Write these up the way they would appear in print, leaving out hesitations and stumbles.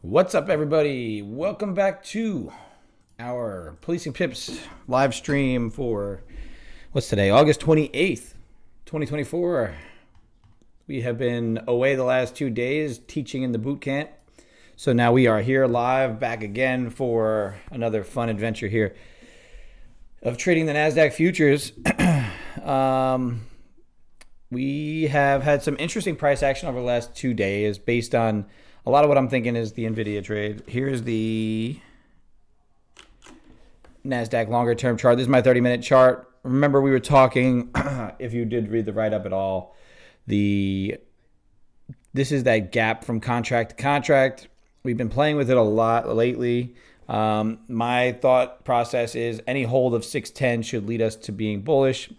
What's up, everybody? Welcome back to our Policing Pips live stream for what's today, August 28th, 2024. We have been away the last 2 days teaching in the boot camp. So now we are here live back again for another fun adventure here of trading the NASDAQ futures. We have had some interesting price action over the last 2 days based on a lot of what I'm thinking is the NVDA trade. Here's the NASDAQ longer term chart. This is my 30-minute chart. Remember, we were talking, if you did read the write-up at all, this is that gap from contract to contract. We've been playing with it a lot lately. My thought process is any hold of 610 should lead us to being bullish.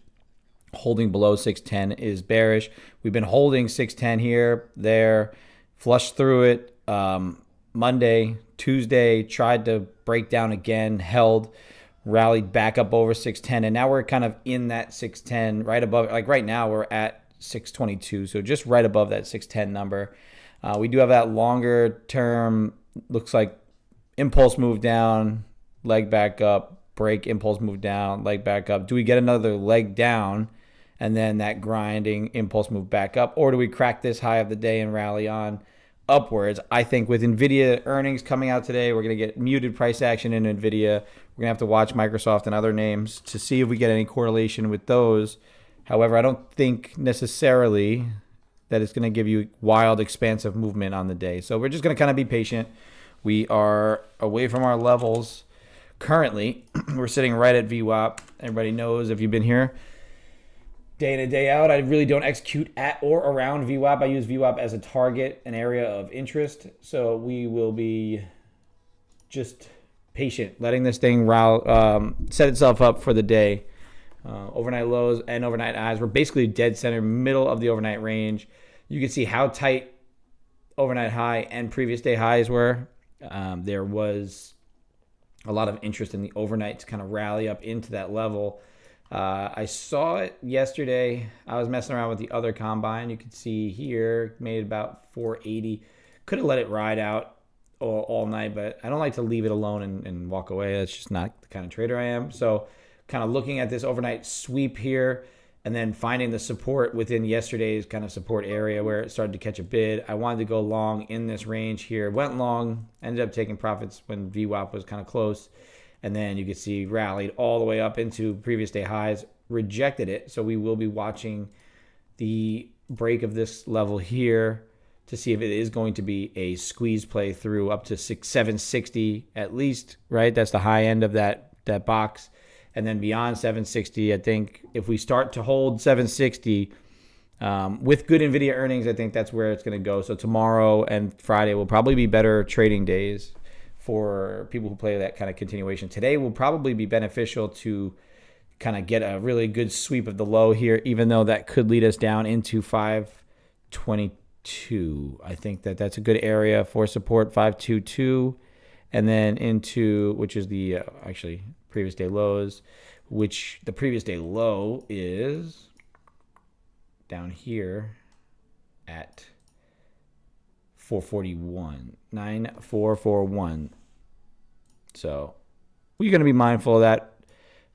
Holding below 610 is bearish. We've been holding 610 here, there, flushed through it Monday, Tuesday, tried to break down again, held, rallied back up over 610, and now we're kind of in that 610, right above, like right now we're at 622, so just right above that 610 number. We do have that longer term, looks like impulse move down, leg back up, break, impulse move down, leg back up. Do we get another leg down and then that grinding impulse move back up, or do we crack this high of the day and rally on upwards? I think with NVIDIA earnings coming out today, we're going to get muted price action in NVIDIA. We're going to have to watch Microsoft and other names to see if we get any correlation with those. However, I don't think necessarily that it's going to give you wild, expansive movement on the day. So we're just going to kind of be patient. We are away from our levels currently. We're sitting right at VWAP. Everybody knows if you've been here day in and day out, I really don't execute at or around VWAP. I use VWAP as a target, an area of interest. So we will be just patient, letting this thing set itself up for the day. Overnight lows and overnight highs. We're basically dead center, middle of the overnight range. You can see how tight overnight high and previous day highs were. There was a lot of interest in the overnight to kind of rally up into that level. I saw it yesterday. I was messing around with the other combine. You can see here, made about 480. Could have let it ride out all night, but I don't like to leave it alone and walk away. That's just not the kind of trader I am. So kind of looking at this overnight sweep here and then finding the support within yesterday's kind of support area where it started to catch a bid. I wanted to go long in this range here. Went long, ended up taking profits when VWAP was kind of close. And then you can see rallied all the way up into previous day highs, rejected it. So we will be watching the break of this level here to see if it is going to be a squeeze play through up to 760 at least, right? That's the high end of that box. And then beyond 760, I think if we start to hold 760 with good NVIDIA earnings, I think that's where it's going to go. So tomorrow and Friday will probably be better trading days for people who play that kind of continuation. Today will probably be beneficial to kind of get a really good sweep of the low here, even though that could lead us down into 522. I think that's a good area for support, 522, and then into, which is the actually previous day lows, which the previous day low is down here at 441, 9441. So we're going to be mindful of that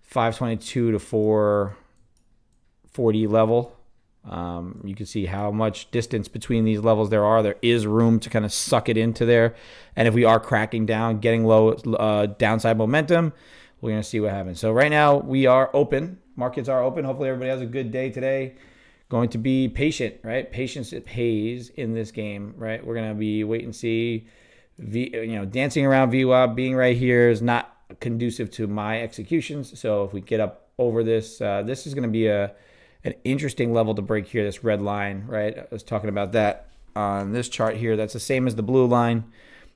522 to 440 level. You can see how much distance between these levels there are. There is room to kind of suck it into there. And if we are cracking down, getting low downside momentum, we're going to see what happens. So right now we are open. Markets are open. Hopefully everybody has a good day today. Going to be patient, right? Patience, it pays in this game, right? We're going to be wait and see. Dancing around VWAP, being right here is not conducive to my executions. So if we get up over this, this is going to be an interesting level to break here, this red line, right? I was talking about that on this chart here. That's the same as the blue line.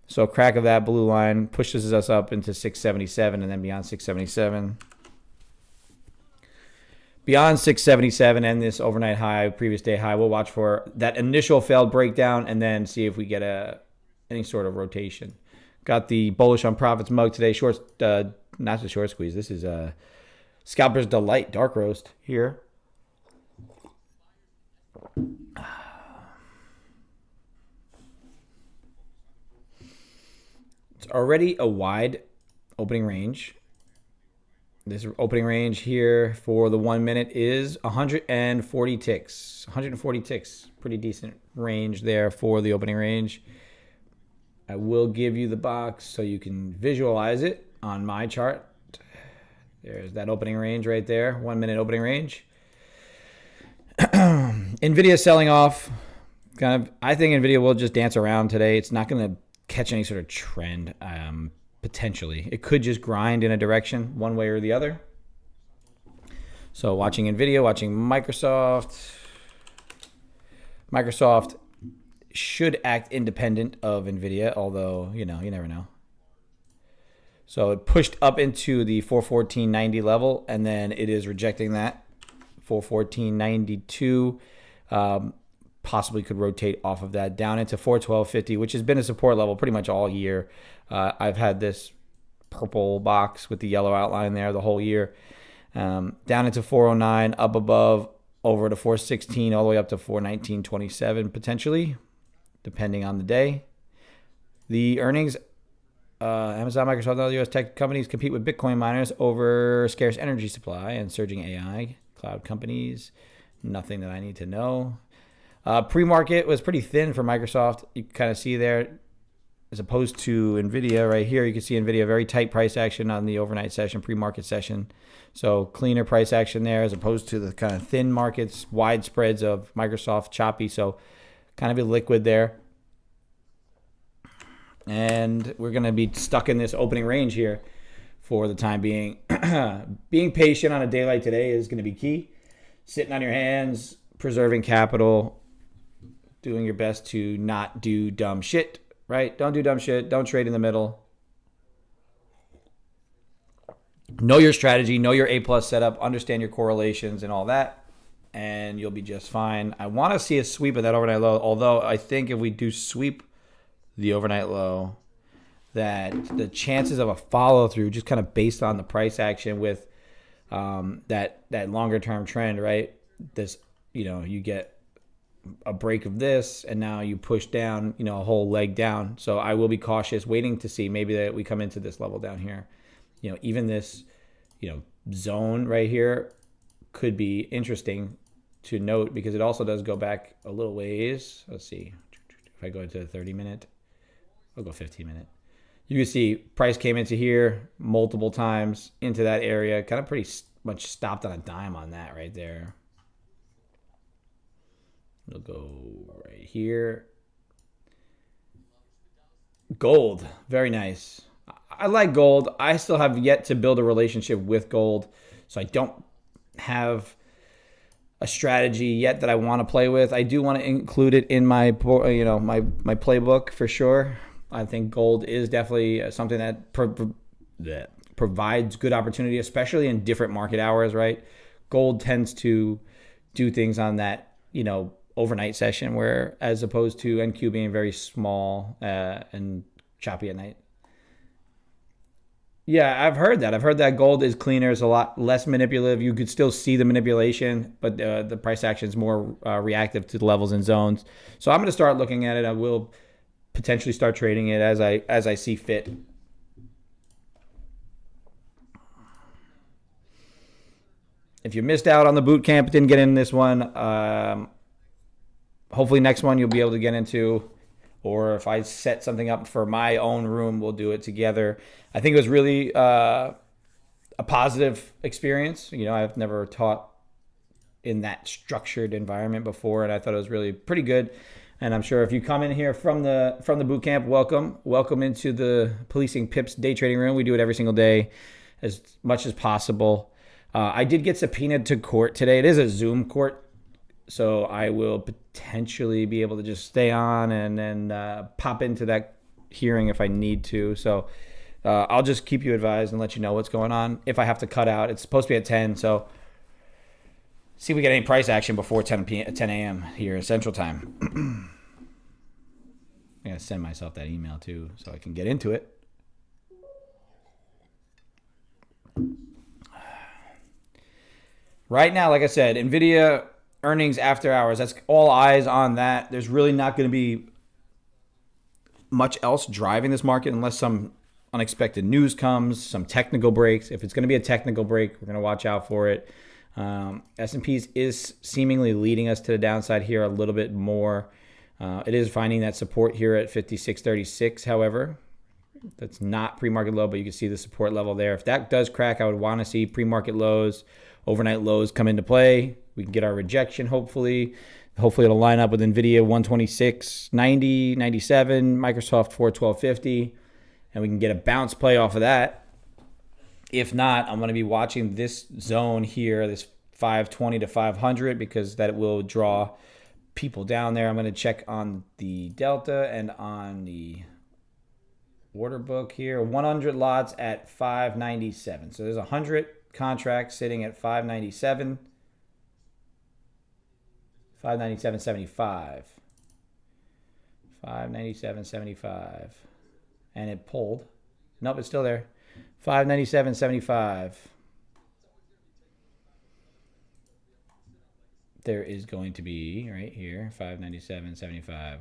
So crack of that blue line pushes us up into 677 and then beyond 677. Beyond 677 and this overnight high, previous day high, we'll watch for that initial failed breakdown and then see if we get any sort of rotation. Got the bullish on profits mug today. Short, not the short squeeze. This is Scalper's Delight dark roast here. already a wide opening range. This opening range here for the 1 minute is 140 ticks. 140 ticks. Pretty decent range there for the opening range. I will give you the box so you can visualize it on my chart. There's that opening range right there. 1 minute opening range. NVIDIA selling off. I think NVIDIA will just dance around today. It's not going to catch any sort of trend. Potentially. It could just grind in a direction one way or the other. So watching NVIDIA, watching Microsoft. Microsoft should act independent of NVIDIA, although, you never know. So it pushed up into the 414.90 level, and then it is rejecting that. 414.92. Possibly could rotate off of that down into 412.50, which has been a support level pretty much all year. I've had this purple box with the yellow outline there the whole year. Down into 409, up above, over to 416, all the way up to 419.27 potentially, depending on the day. The earnings, Amazon, Microsoft, and other U.S. tech companies compete with Bitcoin miners over scarce energy supply and surging AI. Cloud companies, nothing that I need to know. Pre-market was pretty thin for Microsoft. You can kind of see there, as opposed to NVIDIA right here. You can see NVIDIA very tight price action on the overnight session, pre-market session. So cleaner price action there as opposed to the kind of thin markets, wide spreads of Microsoft, choppy. So kind of illiquid there. And we're going to be stuck in this opening range here for the time being. Being patient on a day like today is going to be key. Sitting on your hands, preserving capital, doing your best to not do dumb shit, right? Don't do dumb shit. Don't trade in the middle. Know your strategy. Know your A+ setup. Understand your correlations and all that, and you'll be just fine. I want to see a sweep of that overnight low, although I think if we do sweep the overnight low, that the chances of a follow-through, just kind of based on the price action with that longer-term trend, right? This, you get a break of this, and now you push down, a whole leg down. So I will be cautious, waiting to see maybe that we come into this level down here. Even this, zone right here could be interesting to note because it also does go back a little ways. Let's see. If I go into the 30-minute, I'll go 15-minute. You can see price came into here multiple times into that area, kind of pretty much stopped on a dime on that right there. We'll go right here. Gold, very nice. I like gold. I still have yet to build a relationship with gold, so I don't have a strategy yet that I want to play with. I do want to include it in my my playbook for sure. I think gold is definitely something that provides good opportunity, especially in different market hours, right? Gold tends to do things on that, overnight session, where as opposed to NQ being very small and choppy at night. Yeah, I've heard that. I've heard that gold is cleaner, is a lot less manipulative. You could still see the manipulation, but the price action is more reactive to the levels and zones. So I'm going to start looking at it. I will potentially start trading it as I see fit. If you missed out on the boot camp, didn't get in this one, hopefully next one you'll be able to get into. Or if I set something up for my own room, we'll do it together. I think it was really a positive experience. I've never taught in that structured environment before, and I thought it was really pretty good. And I'm sure if you come in here from the boot camp, welcome into the Policing Pips day trading room. We do it every single day, as much as possible. I did get subpoenaed to court today. It is a Zoom court, so I will potentially be able to just stay on and then pop into that hearing if I need to. So I'll just keep you advised and let you know what's going on. If I have to cut out, it's supposed to be at 10, so see if we get any price action before 10 a.m. here Central Time. I'm going to send myself that email too so I can get into it. Right now, like I said, NVIDIA earnings after hours. That's all eyes on that. There's really not going to be much else driving this market unless some unexpected news comes, some technical breaks. If it's going to be a technical break, we're going to watch out for it. S&P is seemingly leading us to the downside here a little bit more. It is finding that support here at 56.36, however. That's not pre-market low, but you can see the support level there. If that does crack, I would want to see pre-market lows, overnight lows come into play. We can get our rejection, hopefully. Hopefully it'll line up with NVIDIA 126.90, 97, Microsoft 412.50, and we can get a bounce play off of that. If not, I'm going to be watching this zone here, this 520 to 500, because that will draw people down there. I'm going to check on the Delta and on the order book here. 100 lots at 597. So there's 100 contracts sitting at 597. 597.75. 597.75. And it pulled. Nope, it's still there. 597.75. There is going to be right here 597.75.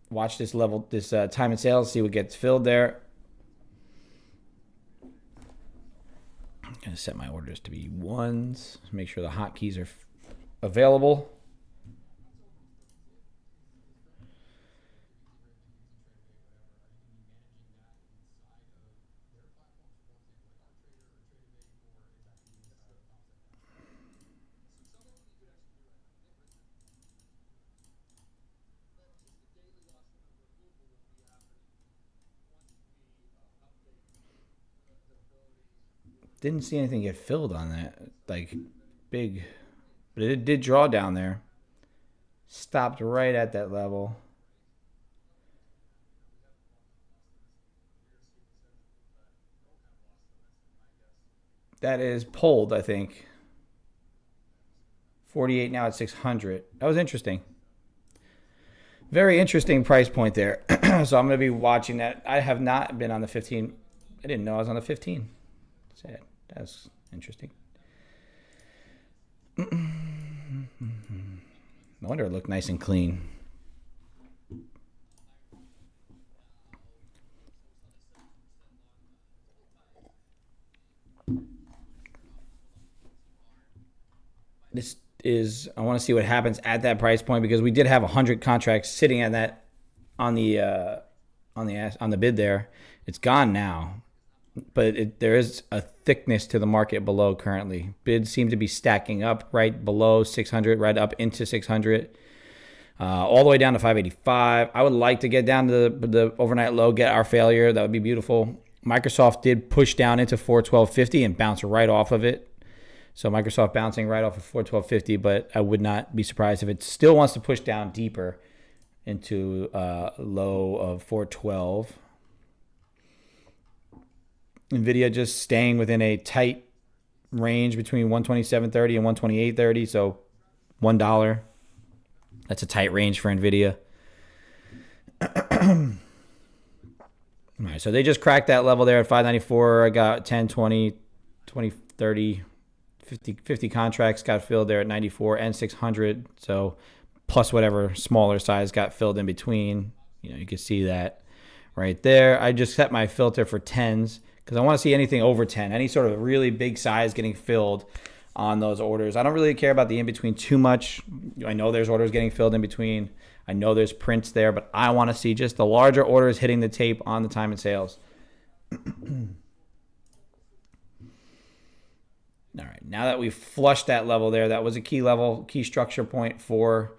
Watch this level, this time and sales, see what gets filled there. I'm going to set my orders to be ones. Make sure the hotkeys are available. Didn't see anything get filled on that, like big, but it did draw down there. Stopped right at that level. That is pulled, I think. 48 now at 600. That was interesting. Very interesting price point there. So I'm going to be watching that. I have not been on the 15. I didn't know I was on the 15. Sad. That's interesting. No wonder it looked nice and clean. This is, I want to see what happens at that price point, because we did have 100 contracts sitting at that on the bid there. It's gone now. But there is a thickness to the market below currently. Bids seem to be stacking up right below 600, right up into 600, all the way down to 585. I would like to get down to the overnight low, get our failure. That would be beautiful. Microsoft did push down into 412.50 and bounce right off of it. So Microsoft bouncing right off of 412.50, but I would not be surprised if it still wants to push down deeper into low of 412. NVIDIA just staying within a tight range between 127.30 and 128.30, so $1. That's a tight range for NVIDIA. All right, so they just cracked that level there at 594. I got 10, 20, 20, 30, 50 contracts got filled there at 94 and 600. So plus whatever smaller size got filled in between. You know, you can see that right there. I just set my filter for 10s. Because I want to see anything over 10, any sort of really big size getting filled on those orders. I don't really care about the in-between too much. I know there's orders getting filled in between. I know there's prints there, but I want to see just the larger orders hitting the tape on the time and sales. All right, now that we've flushed that level there, that was a key level, key structure point for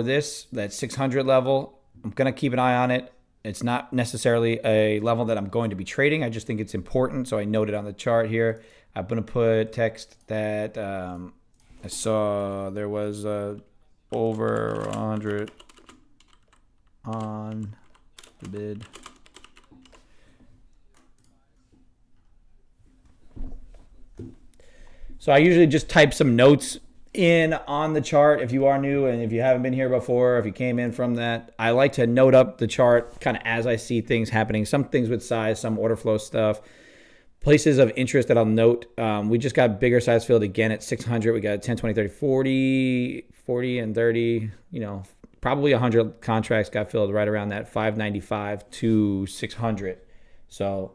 this, that 600 level. I'm going to keep an eye on it. It's not necessarily a level that I'm going to be trading. I just think it's important, so I noted on the chart here. I'm going to put text that I saw there was over 100 on the bid. So I usually just type some notes in on the chart if you are new and if you haven't been here before, if you came in from that. I like to note up the chart kind of as I see things happening. Some things with size, some order flow stuff. Places of interest that I'll note. We just got bigger size filled again at 600. We got 10, 20, 30, 40, 40 and 30, you know, probably 100 contracts got filled right around that 595 to 600. So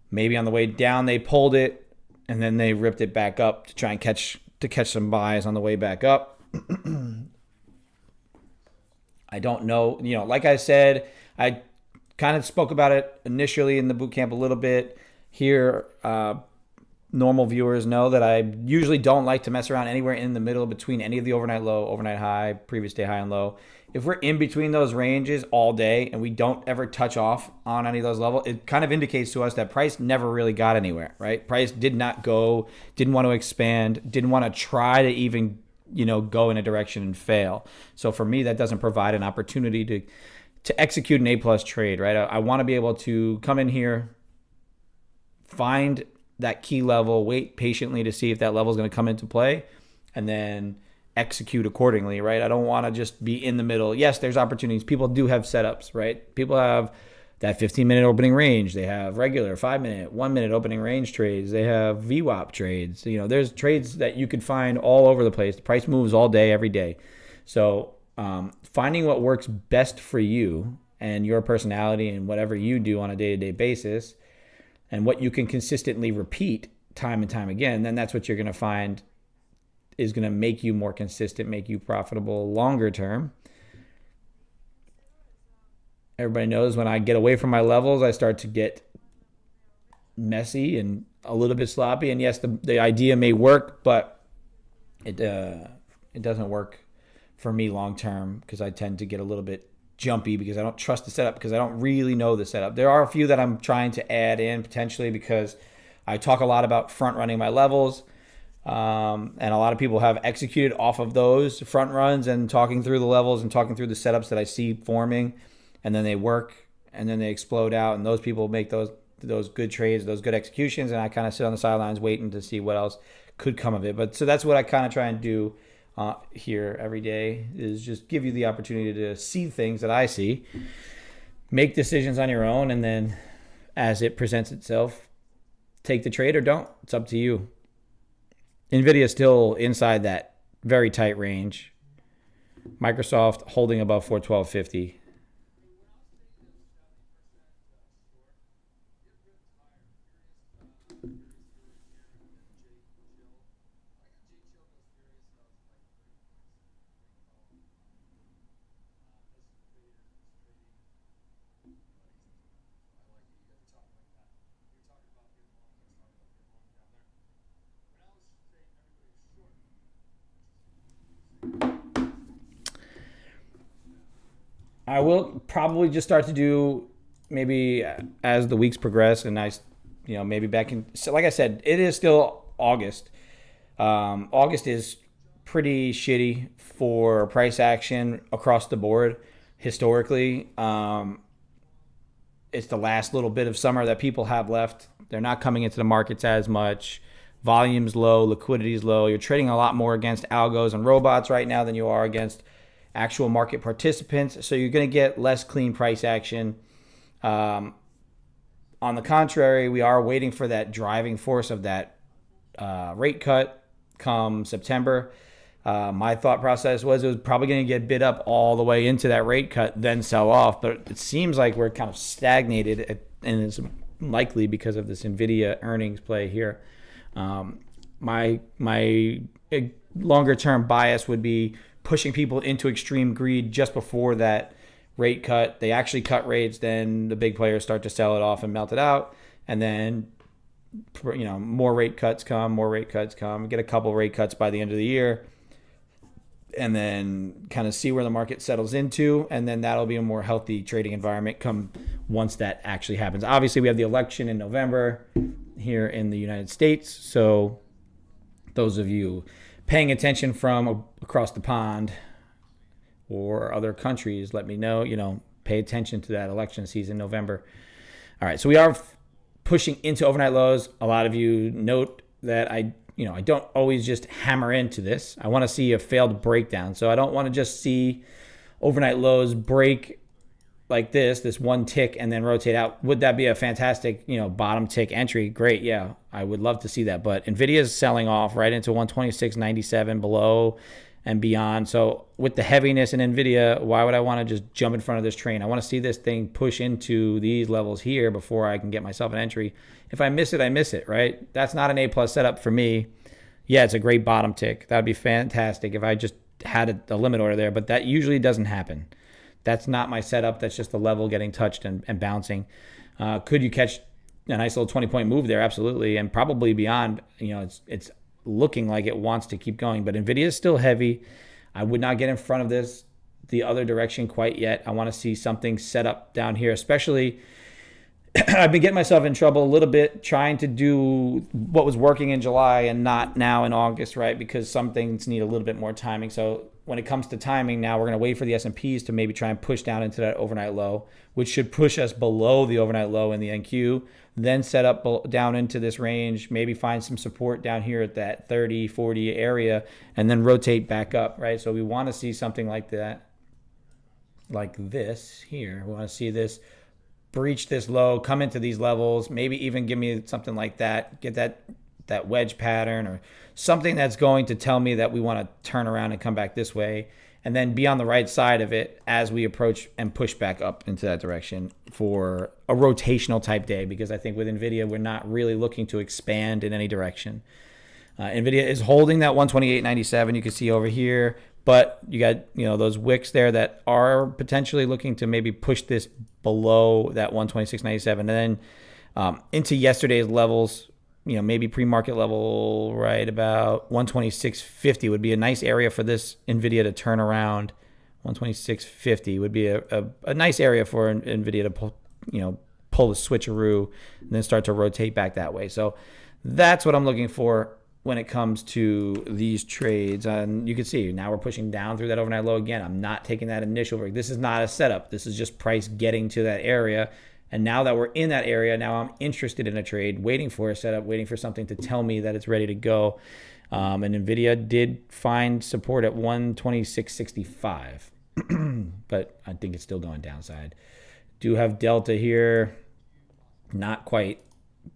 maybe on the way down they pulled it, and then they ripped it back up to try and catch some buys on the way back up. I don't know. Like I said, I kind of spoke about it initially in the boot camp a little bit. Here, normal viewers know that I usually don't like to mess around anywhere in the middle between any of the overnight low, overnight high, previous day high and low. If we're in between those ranges all day and we don't ever touch off on any of those levels, it kind of indicates to us that price never really got anywhere, right? Price did not go, didn't want to expand, didn't want to try to even, go in a direction and fail. So for me, that doesn't provide an opportunity to execute an A+ trade, right? I want to be able to come in here, find that key level, wait patiently to see if that level is going to come into play, and then execute accordingly, right? I don't want to just be in the middle. Yes, there's opportunities. People do have setups, right? People have that 15-minute opening range. They have regular 5-minute, 1-minute opening range trades. They have VWAP trades. There's trades that you can find all over the place. The price moves all day, every day. So finding what works best for you and your personality and whatever you do on a day-to-day basis, and what you can consistently repeat time and time again, then that's what you're going to find is going to make you more consistent, make you profitable longer term. Everybody knows when I get away from my levels, I start to get messy and a little bit sloppy. And yes, the idea may work, but it doesn't work for me long term, because I tend to get a little bit jumpy because I don't trust the setup, because I don't really know the setup. There are a few that I'm trying to add in potentially, because I talk a lot about front running my levels. And a lot of people have executed off of those front runs and talking through the levels and talking through the setups that I see forming, and then they work and then they explode out, and those people make those good trades, those good executions, and I kind of sit on the sidelines waiting to see what else could come of it. But so that's what I kind of try and do here every day, is just give you the opportunity to see things that I see, make decisions on your own, and then as it presents itself, take the trade or don't. It's up to you. NVIDIA is still inside that very tight range. Microsoft holding above 412.50. I will probably just start to do, maybe as the weeks progress, and maybe back in, so like I said, it is still August. August is pretty shitty for price action across the board historically. It's the last little bit of summer that people have left. They're not coming into the markets as much. Volume's low, liquidity's low. You're trading a lot more against algos and robots right now than you are against actual market participants. So you're going to get less clean price action. On the contrary, we are waiting for that driving force of that rate cut come September. My thought process was it was probably going to get bid up all the way into that rate cut, then sell off. But it seems like we're kind of stagnated, and it's likely because of this NVIDIA earnings play here. My longer term bias would be pushing people into extreme greed just before that rate cut. They actually cut rates, then the big players start to sell it off and melt it out, and then more rate cuts come, get a couple rate cuts by the end of the year, and then kind of see where the market settles into, and then that'll be a more healthy trading environment come once that actually happens. Obviously, we have the election in November here in the United States, so those of you paying attention from across the pond or other countries, let me know, pay attention to that election season, November. All right, so we are pushing into overnight lows. A lot of you note that I don't always just hammer into this. I want to see a failed breakdown. So I don't want to just see overnight lows break like this one tick and then rotate out. Would that be a fantastic, bottom tick entry? Great. Yeah, I would love to see that. But NVIDIA is selling off right into 126.97 below. and beyond. So with the heaviness in NVIDIA, why would I want to just jump in front of this train? I want to see this thing push into these levels here before I can get myself an entry. If I miss it, I miss it, right? That's not an A+ setup for me. Yeah, it's a great bottom tick. That would be fantastic if I just had a limit order there, but that usually doesn't happen. That's not my setup. That's just the level getting touched and bouncing. Could you catch a nice little 20-point move there? Absolutely, and probably beyond. It's looking like it wants to keep going, but NVIDIA is still heavy. I would not get in front of this the other direction quite yet. I want to see something set up down here, especially I've been getting myself in trouble a little bit trying to do what was working in July and not now in August, right? Because some things need a little bit more timing. So when it comes to timing, now we're going to wait for the S&Ps to maybe try and push down into that overnight low, which should push us below the overnight low in the NQ, then set up down into this range, maybe find some support down here at that 30, 40 area, and then rotate back up, right? So we want to see something like that, like this here. We want to see this breach this low, come into these levels, maybe even give me something like that, get that wedge pattern or something that's going to tell me that we want to turn around and come back this way, and then be on the right side of it as we approach and push back up into that direction for a rotational type day, because I think with NVIDIA, we're not really looking to expand in any direction. NVIDIA is holding that 128.97 you can see over here, but you got those wicks there that are potentially looking to maybe push this below that 126.97, and then into yesterday's levels. Maybe pre-market level right about 126.50 would be a nice area for this NVIDIA to turn around. 126.50 would be a nice area for NVIDIA to pull the switcheroo and then start to rotate back that way. So that's what I'm looking for when it comes to these trades. And you can see now we're pushing down through that overnight low again. I'm not taking that initial break. This is not a setup. This is just price getting to that area. And now that we're in that area, now I'm interested in a trade, waiting for a setup, waiting for something to tell me that it's ready to go. And NVIDIA did find support at 126.65, but I think it's still going downside. Do have Delta here, not quite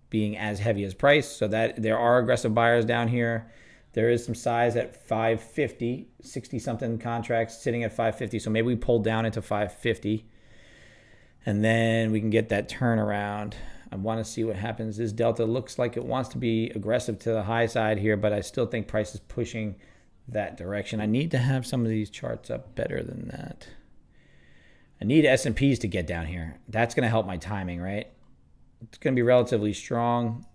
being as heavy as price, so that there are aggressive buyers down here. There is some size at 550, 60-something contracts sitting at 550, so maybe we pull down into 550. And then we can get that turnaround. I want to see what happens. This Delta looks like it wants to be aggressive to the high side here, but I still think price is pushing that direction. I need to have some of these charts up better than that. I need S&Ps to get down here. That's going to help my timing, right? It's going to be relatively strong,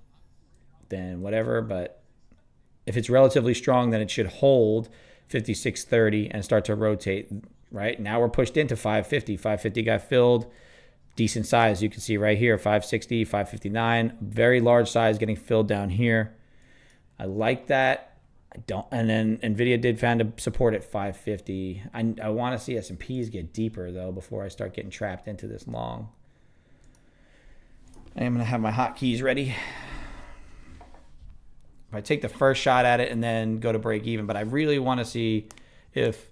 then whatever. But if it's relatively strong, then it should hold 56.30 and start to rotate, right? Now we're pushed into 550. 550 got filled. Decent size, you can see right here, 560, 559, very large size getting filled down here. I like that. And then NVIDIA did find a support at 550. I want to see S&Ps get deeper though before I start getting trapped into this long. I am going to have my hotkeys ready. If I take the first shot at it and then go to break even, but I really want to see if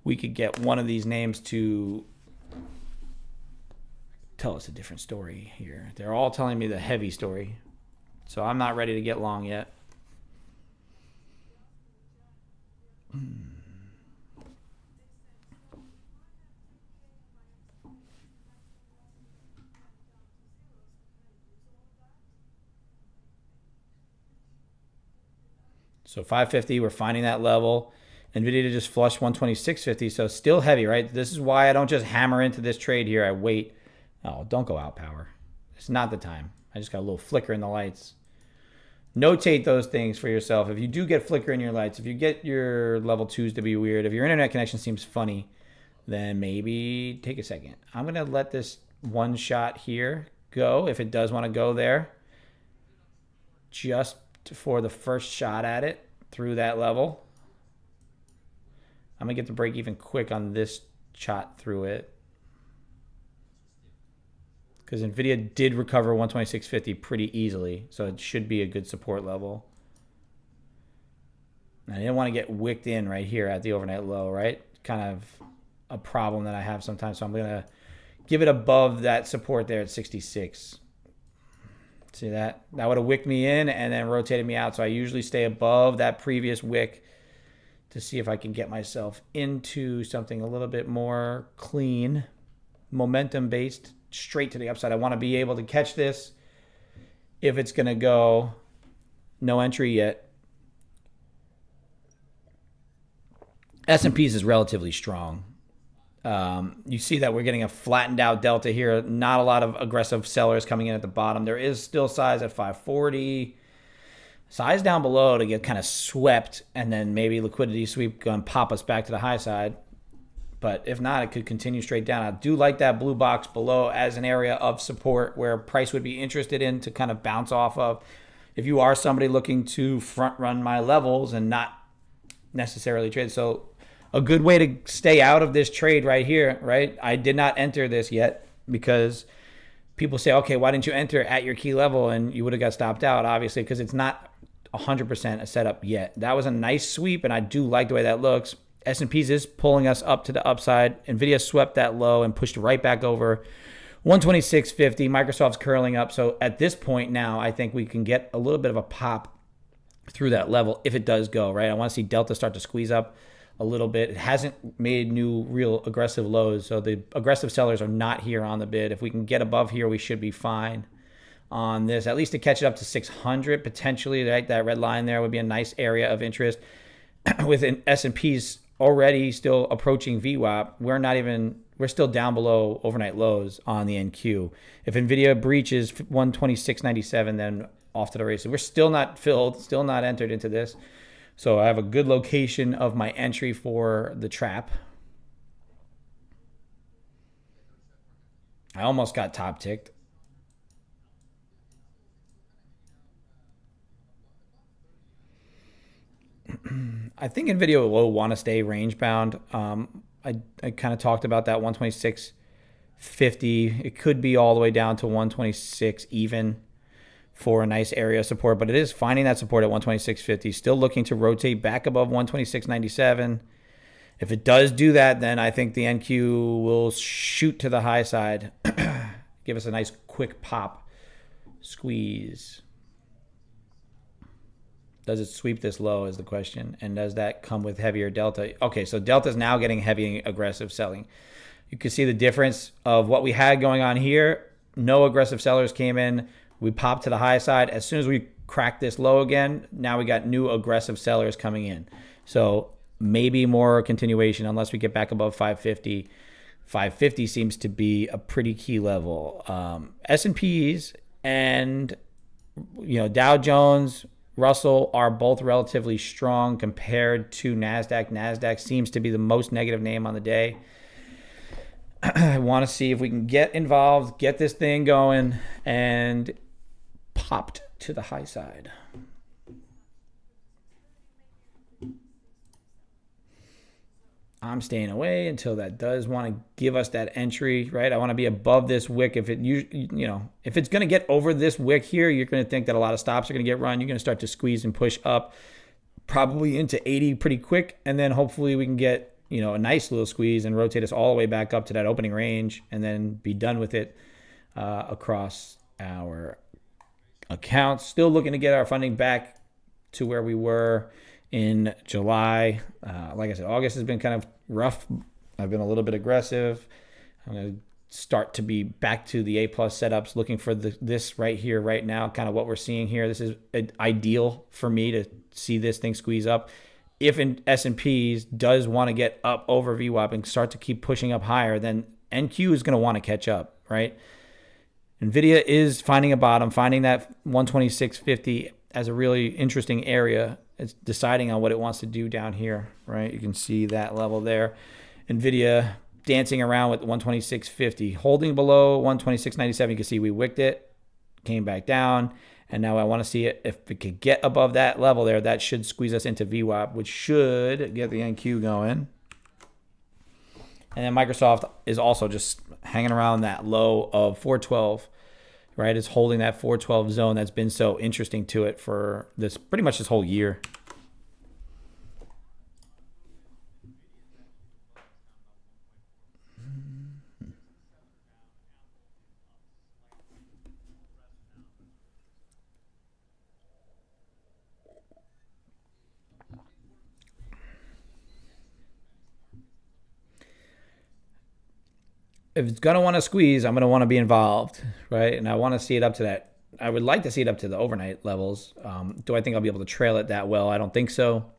we could get one of these names to tell us a different story here. They're all telling me the heavy story, so I'm not ready to get long yet. So 550, we're finding that level. NVIDIA just flushed 126.50, so still heavy, right? This is why I don't just hammer into this trade here. I wait. Oh, don't go out power. It's not the time. I just got a little flicker in the lights. Notate those things for yourself. If you do get flicker in your lights, if you get your level 2s to be weird, if your internet connection seems funny, then maybe take a second. I'm going to let this one shot here go, if it does want to go there, just for the first shot at it through that level. I'm going to get the break even quick on this shot through it, because NVIDIA did recover 126.50 pretty easily, so it should be a good support level. And I didn't want to get wicked in right here at the overnight low, right? Kind of a problem that I have sometimes, so I'm going to give it above that support there at 66. See that? That would have wicked me in and then rotated me out, so I usually stay above that previous wick to see if I can get myself into something a little bit more clean, momentum based, straight to the upside. I want to be able to catch this if it's going to go. No entry yet. S&P's is relatively strong. You see that we're getting a flattened out delta here. Not a lot of aggressive sellers coming in at the bottom. There is still size at 540. Size down below to get kind of swept, and then maybe liquidity sweep going to pop us back to the high side. But if not, it could continue straight down. I do like that blue box below as an area of support where price would be interested in to kind of bounce off of. If you are somebody looking to front run my levels and not necessarily trade. So a good way to stay out of this trade right here, right? I did not enter this yet because people say, okay, why didn't you enter at your key level? And you would have got stopped out, obviously, because it's not 100% a setup yet. That was a nice sweep, and I do like the way that looks. S&P's is pulling us up to the upside. NVIDIA swept that low and pushed right back over 126.50. Microsoft's curling up. So at this point now, I think we can get a little bit of a pop through that level if it does go, right? I want to see Delta start to squeeze up a little bit. It hasn't made new real aggressive lows, so the aggressive sellers are not here on the bid. If we can get above here, we should be fine on this, at least to catch it up to 600 potentially. Right, that red line there would be a nice area of interest. With an S&P's already still approaching VWAP, we're still down below overnight lows on the NQ. If NVIDIA breaches 126.97, then off to the races. We're still not filled, still not entered into this. So I have a good location of my entry for the trap. I almost got top ticked. I think NVIDIA will want to stay range bound. I kind of talked about that 126.50. It could be all the way down to 126 even for a nice area of support, but it is finding that support at 126.50. Still looking to rotate back above 126.97. If it does do that, then I think the NQ will shoot to the high side, give us a nice quick pop squeeze. Does it sweep this low is the question, and does that come with heavier delta? Okay, so delta is now getting heavy aggressive selling. You can see the difference of what we had going on here. No aggressive sellers came in. We popped to the high side. As soon as we cracked this low again, now we got new aggressive sellers coming in. So maybe more continuation unless we get back above 550. 550 seems to be a pretty key level. S&Ps and Dow Jones, Russell are both relatively strong compared to NASDAQ. NASDAQ seems to be the most negative name on the day. I want to see if we can get involved, get this thing going, and popped to the high side. I'm staying away until that does want to give us that entry, right? I want to be above this wick. If if it's going to get over this wick here, you're going to think that a lot of stops are going to get run. You're going to start to squeeze and push up probably into 80 pretty quick. And then hopefully we can get, a nice little squeeze and rotate us all the way back up to that opening range and then be done with it across our accounts. Still looking to get our funding back to where we were in July. Like I said, August has been kind of rough. I've been a little bit aggressive. I'm going to start to be back to the A+ setups, looking for this right here, right now, kind of what we're seeing here. This is ideal for me to see this thing squeeze up. If in S&Ps does want to get up over VWAP and start to keep pushing up higher, then NQ is going to want to catch up, right? NVIDIA is finding a bottom, finding that 126.50 as a really interesting area. It's deciding on what it wants to do down here, right? You can see that level there. NVIDIA dancing around with 126.50, holding below 126.97. You can see we wicked it, came back down, and now I want to see it. If it could get above that level there, that should squeeze us into VWAP, which should get the NQ going. And then Microsoft is also just hanging around that low of 412, right? It's holding that 412 zone that's been so interesting to it for this pretty much this whole year. if it's going to want to squeeze, I'm going to want to be involved, right? And I want to see it up to that. I would like to see it up to the overnight levels. Do I think I'll be able to trail it that well? I don't think so.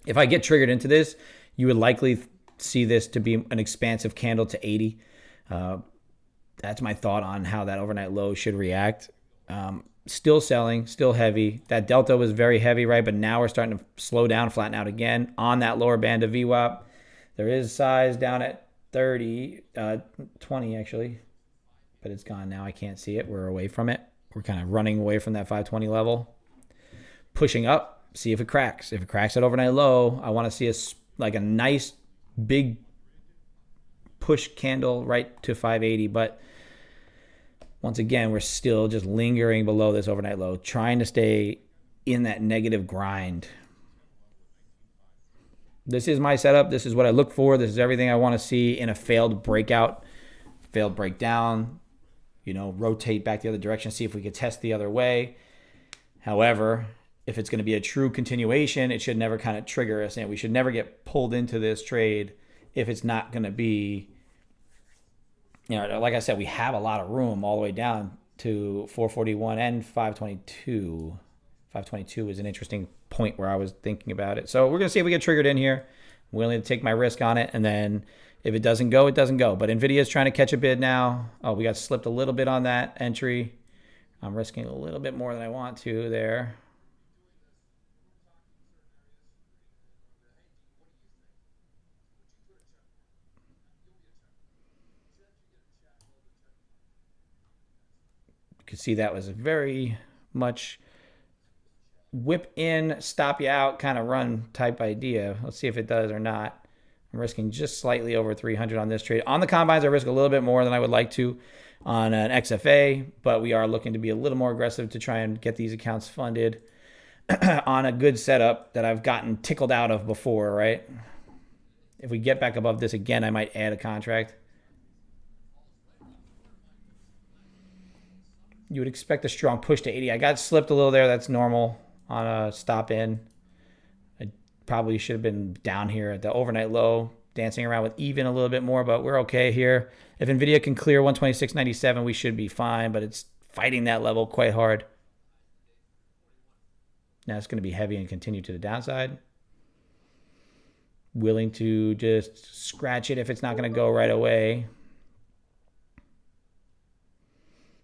If I get triggered into this, you would likely see this to be an expansive candle to 80. That's my thought on how that overnight low should react. Still selling, still heavy. That delta was very heavy, right? But now we're starting to slow down, flatten out again on that lower band of VWAP. There is size down at 30, 20 actually, but it's gone now. I can't see it. We're away from it. We're kind of running away from that 520 level. Pushing up, see if it cracks. If it cracks at overnight low, I want to see a nice big push candle right to 580. But once again, we're still just lingering below this overnight low, trying to stay in that negative grind. This is my setup. This is what I look for. This is everything I want to see in a failed breakout, failed breakdown. Rotate back the other direction, see if we could test the other way. However, if it's going to be a true continuation, it should never kind of trigger us, and we should never get pulled into this trade if it's not going to be, like I said, we have a lot of room all the way down to 441 and 522. 522 is an interesting point where I was thinking about it. So we're going to see if we get triggered in here. I'm willing to take my risk on it, and then if it doesn't go, it doesn't go. But NVIDIA is trying to catch a bid now. Oh, we got slipped a little bit on that entry. I'm risking a little bit more than I want to there. You can see that was very much whip in, stop you out, kind of run type idea. Let's see if it does or not. I'm risking just slightly over 300 on this trade. On the combines, I risk a little bit more than I would like to on an XFA, but we are looking to be a little more aggressive to try and get these accounts funded on a good setup that I've gotten tickled out of before, right? If we get back above this again, I might add a contract. You would expect a strong push to 80. I got slipped a little there. That's normal on a stop in. Probably should have been down here at the overnight low, dancing around with even a little bit more, but we're okay here. If NVIDIA can clear 126.97, we should be fine, but it's fighting that level quite hard. Now it's going to be heavy and continue to the downside. Willing to just scratch it if it's not going to go right away.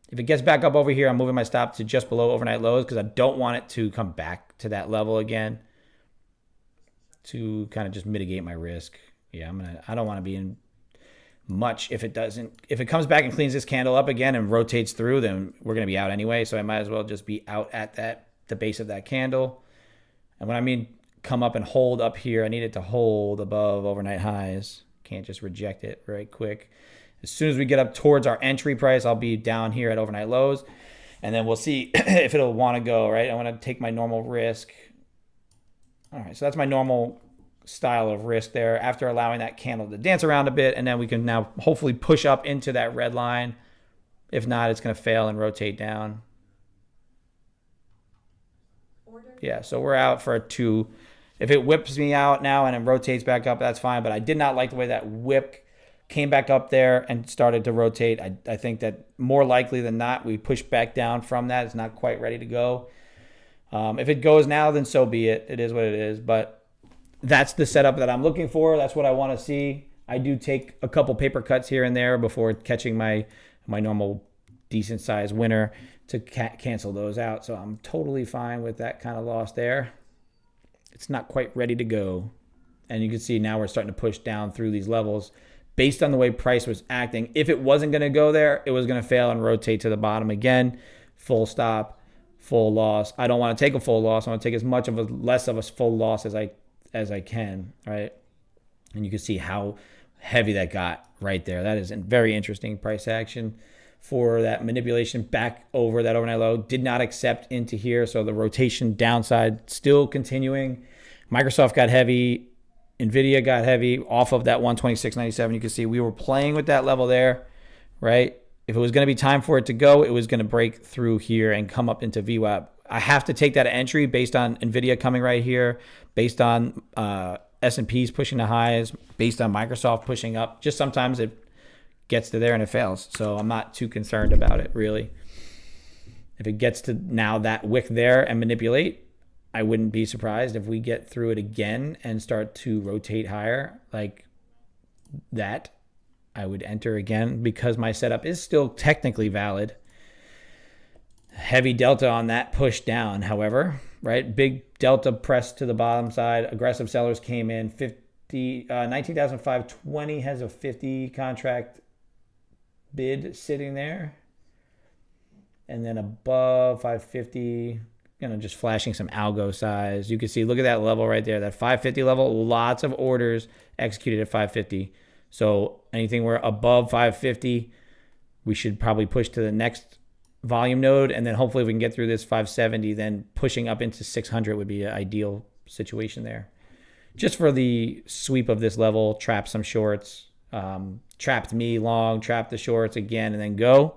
If it gets back up over here, I'm moving my stop to just below overnight lows because I don't want it to come back to that level again, to kind of just mitigate my risk. Yeah, I don't want to be in much if it doesn't. If it comes back and cleans this candle up again and rotates through, then we're going to be out anyway. So I might as well just be out at the base of that candle. And when I mean come up and hold up here, I need it to hold above overnight highs. Can't just reject it right quick. As soon as we get up towards our entry price, I'll be down here at overnight lows. And then we'll see if it'll want to go, right? I want to take my normal risk. All right, so that's my normal style of risk there after allowing that candle to dance around a bit, and then we can now hopefully push up into that red line. If not, it's going to fail and rotate down. Yeah, so we're out for a 2. If it whips me out now and it rotates back up, that's fine, but I did not like the way that whip came back up there and started to rotate. I think that more likely than not, we push back down from that. It's not quite ready to go. If it goes now, then so be it. It is what it is. But that's the setup that I'm looking for. That's what I want to see. I do take a couple paper cuts here and there before catching my normal decent size winner to cancel those out. So I'm totally fine with that kind of loss there. It's not quite ready to go. And you can see now we're starting to push down through these levels based on the way price was acting. If it wasn't going to go there, it was going to fail and rotate to the bottom again. Full stop, full loss. I don't want to take a full loss. I want to take as much of a less of a full loss as I can, right? And you can see how heavy that got right there. That is a very interesting price action for that manipulation back over that overnight low. Did not accept into here, so the rotation downside still continuing. Microsoft got heavy. NVIDIA got heavy off of that 126.97. You can see we were playing with that level there, right? If it was going to be time for it to go, it was going to break through here and come up into VWAP. I have to take that entry based on NVIDIA coming right here, based on S&Ps pushing the highs, based on Microsoft pushing up. Just sometimes it gets to there and it fails. So I'm not too concerned about it, really. If it gets to now that wick there and manipulate, I wouldn't be surprised if we get through it again and start to rotate higher like that. I would enter again because my setup is still technically valid. Heavy delta on that push down, however, right? Big delta press to the bottom side. Aggressive sellers came in. 19,520 has a 50 contract bid sitting there. And then above 550, just flashing some algo size. You can see, look at that level right there, that 550 level, lots of orders executed at 550. So anything we're above 550, we should probably push to the next volume node. And then hopefully if we can get through this 570, then pushing up into 600 would be an ideal situation there. Just for the sweep of this level, trap some shorts, trapped me long, trap the shorts again, and then go.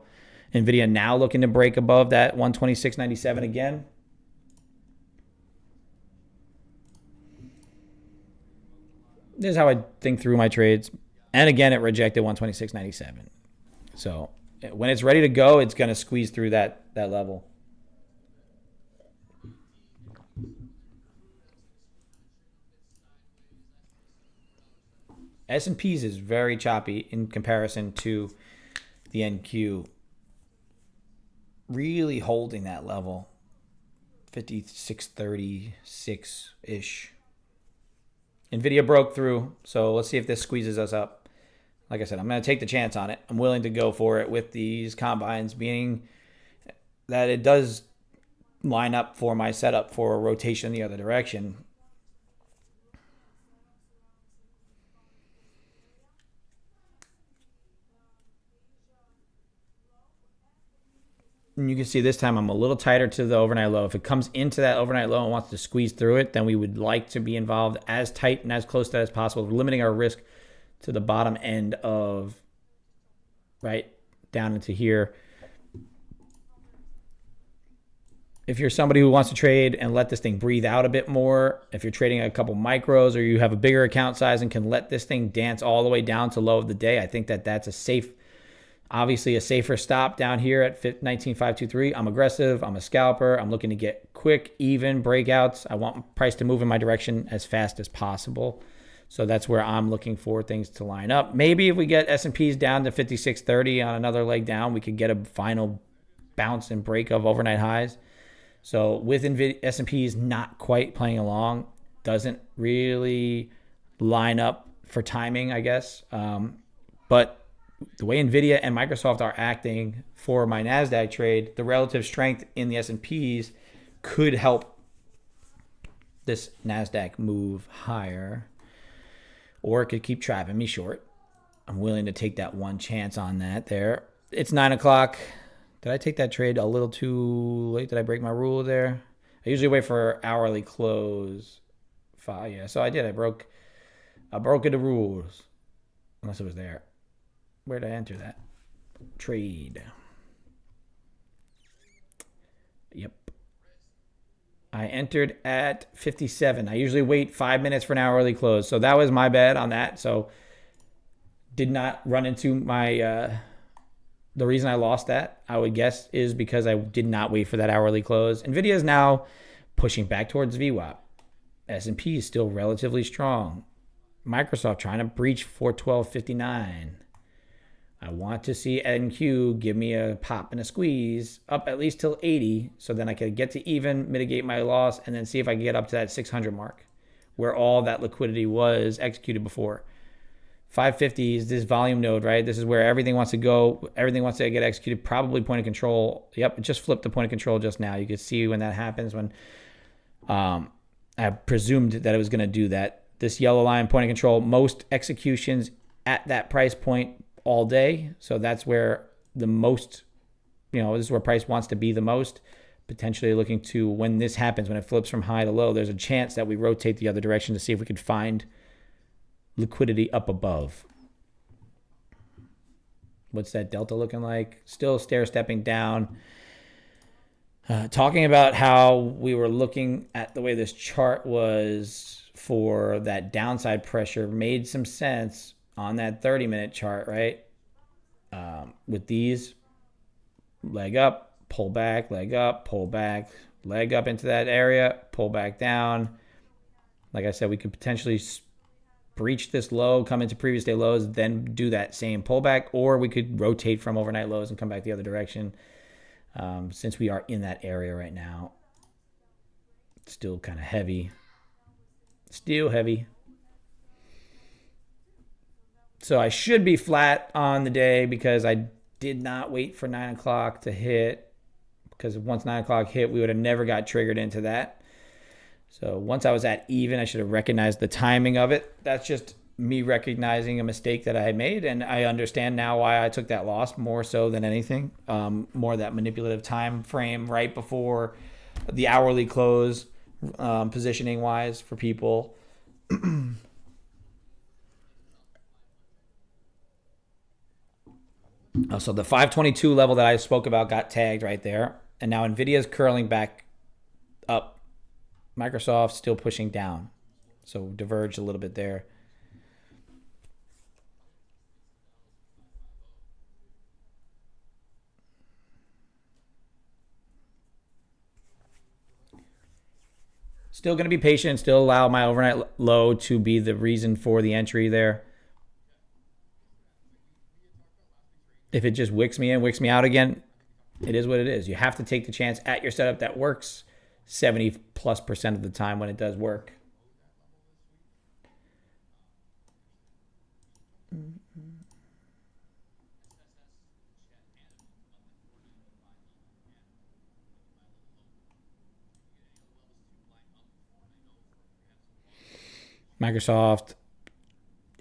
NVIDIA now looking to break above that 126.97 again. This is how I think through my trades. And again, it rejected 126.97. So when it's ready to go, it's going to squeeze through that level. S&P's is very choppy in comparison to the NQ. Really holding that level, 5636-ish. NVIDIA broke through, so let's see if this squeezes us up. Like I said, I'm going to take the chance on it. I'm willing to go for it with these combines, being that it does line up for my setup for a rotation the other direction. And you can see this time I'm a little tighter to the overnight low. If it comes into that overnight low and wants to squeeze through it, then we would like to be involved as tight and as close to that as possible, limiting our risk to the bottom end of, right, down into here. If you're somebody who wants to trade and let this thing breathe out a bit more, if you're trading a couple micros or you have a bigger account size and can let this thing dance all the way down to low of the day, I think that that's a safe, obviously a safer stop down here at 19,523. I'm aggressive. I'm a scalper. I'm looking to get quick, even breakouts. I want price to move in my direction as fast as possible. So that's where I'm looking for things to line up. Maybe if we get S&Ps down to 5630 on another leg down, we could get a final bounce and break of overnight highs. So with S&Ps not quite playing along, doesn't really line up for timing, I guess. But the way NVIDIA and Microsoft are acting for my NASDAQ trade, the relative strength in the S&Ps could help this NASDAQ move higher, or it could keep trapping me short. I'm willing to take that one chance on that there. It's 9 o'clock. Did I take that trade a little too late? Did I break my rule there? I usually wait for hourly close. Yeah, so I did. I broke the rules. Unless it was there. Where did I enter that? Trade. Yep. I entered at 57. I usually wait 5 minutes for an hourly close. So that was my bad on that. So did not run into my... the reason I lost that, I would guess, is because I did not wait for that hourly close. NVIDIA is now pushing back towards VWAP. S&P is still relatively strong. Microsoft trying to breach 412.59. I want to see NQ give me a pop and a squeeze up at least till 80, so then I can get to even, mitigate my loss, and then see if I can get up to that 600 mark where all that liquidity was executed before. 550 is this volume node, right? This is where everything wants to go. Everything wants to get executed. Probably point of control. Yep, it just flipped the point of control just now. You can see when that happens, when I presumed that it was going to do that. This yellow line, point of control, most executions at that price point all day. So that's where the most, this is where price wants to be the most. Potentially looking to, when this happens, when it flips from high to low, there's a chance that we rotate the other direction to see if we could find liquidity up above. What's that delta looking like? Still stair stepping down. Talking about how we were looking at the way this chart was for that downside pressure made some sense on that 30-minute chart, right? With these, leg up, pull back, leg up, pull back, leg up into that area, pull back down. Like I said, we could potentially breach this low, come into previous day lows, then do that same pullback, or we could rotate from overnight lows and come back the other direction. Since we are in that area right now, still kind of heavy. Still heavy. So I should be flat on the day because I did not wait for 9 o'clock to hit, because once 9 o'clock hit, we would have never got triggered into that. So once I was at even, I should have recognized the timing of it. That's just me recognizing a mistake that I had made, and I understand now why I took that loss more so than anything. More that manipulative time frame right before the hourly close, positioning wise for people. So the 522 level that I spoke about got tagged right there, and now NVIDIA is curling back up. Microsoft still pushing down, so diverged a little bit there. Still going to be patient, still allow my overnight low to be the reason for the entry there. If it just wicks me in, wicks me out again, it is what it is. You have to take the chance at your setup that works 70+% of the time when it does work. Microsoft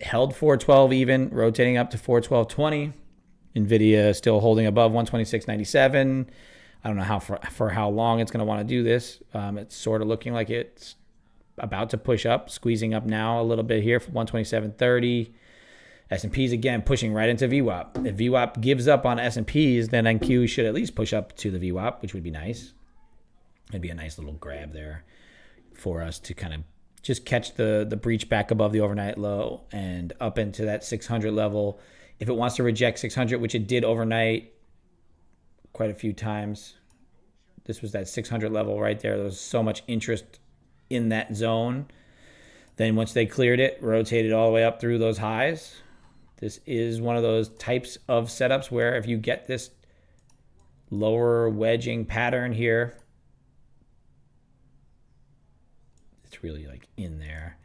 held 412 even, rotating up to 412.20. NVIDIA still holding above 126.97. I don't know how for how long it's going to want to do this. It's sort of looking like it's about to push up, squeezing up now a little bit here for 127.30. S&P's again pushing right into VWAP. If VWAP gives up on S&P's, then NQ should at least push up to the VWAP, which would be nice. It'd be a nice little grab there for us to kind of just catch the breach back above the overnight low and up into that 600 level. If it wants to reject 600, which it did overnight quite a few times, this was that 600 level right there. There was so much interest in that zone. Then once they cleared it, rotated all the way up through those highs. This is one of those types of setups where if you get this lower wedging pattern here, it's really like in there.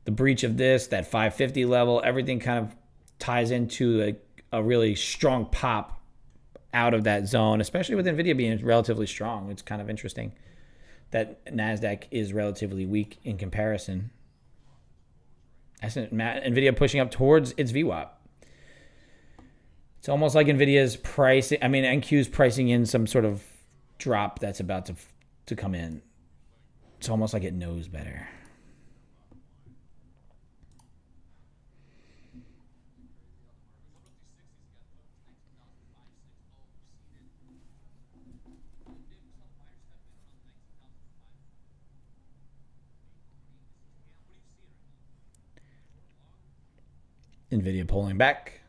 The breach of this, that 550 level, everything kind of ties into a really strong pop out of that zone, especially with NVIDIA being relatively strong. It's kind of interesting that NASDAQ is relatively weak in comparison. NVIDIA pushing up towards its VWAP. It's almost like NVIDIA's pricing, NQ's pricing in some sort of drop that's about to come in. It's almost like it knows better. NVIDIA pulling back.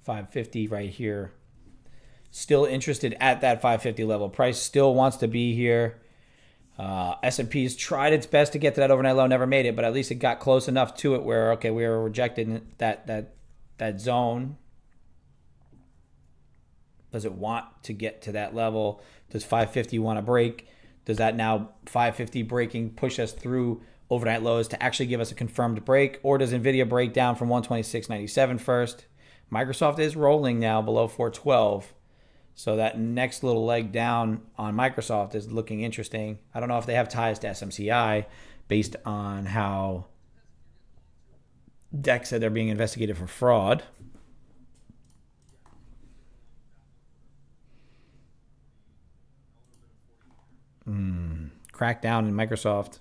$550 right here. Still interested at that 550 level. Price still wants to be here. S&P's tried its best to get to that overnight low, never made it, but at least it got close enough to it where, okay, we were rejecting that zone. Does it want to get to that level? Does 550 want to break? Does that now 550 breaking push us through overnight lows to actually give us a confirmed break? Or does NVIDIA break down from 126.97 first? Microsoft is rolling now below 412. So that next little leg down on Microsoft is looking interesting. I don't know if they have ties to SMCI based on how DEC said they're being investigated for fraud. Crackdown in Microsoft.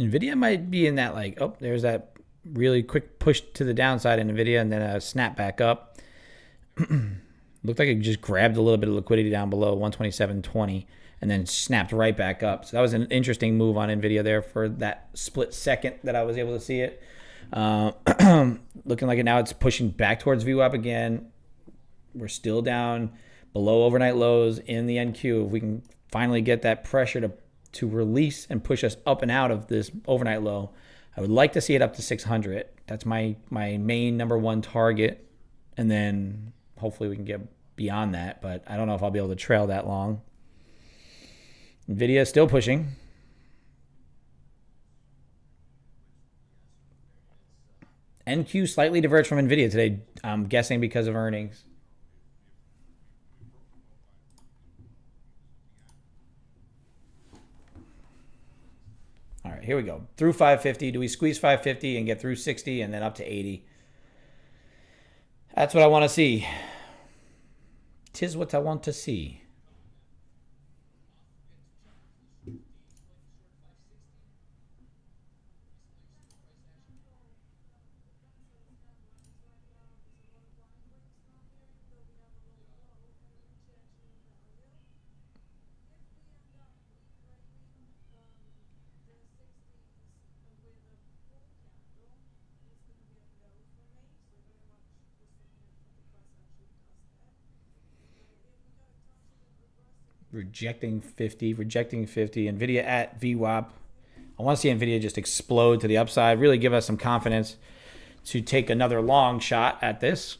NVIDIA might be in that like, oh, there's that really quick push to the downside in NVIDIA and then a snap back up. Looked like it just grabbed a little bit of liquidity down below 127.20 and then snapped right back up. So that was an interesting move on NVIDIA there for that split second that I was able to see it. Looking like it now, it's pushing back towards VWAP again. We're still down below overnight lows in the NQ. If we can finally get that pressure to release and push us up and out of this overnight low, I would like to see it up to 600. That's my main number one target. And then hopefully we can get beyond that, but I don't know if I'll be able to trail that long. NVIDIA is still pushing. NQ slightly diverged from NVIDIA today, I'm guessing because of earnings. All right, here we go. Through 550. Do we squeeze 550 and get through 60 and then up to 80? That's what I want to see. 'Tis what I want to see. Rejecting 50, rejecting 50. NVIDIA at VWAP. I want to see NVIDIA just explode to the upside, really give us some confidence to take another long shot at this.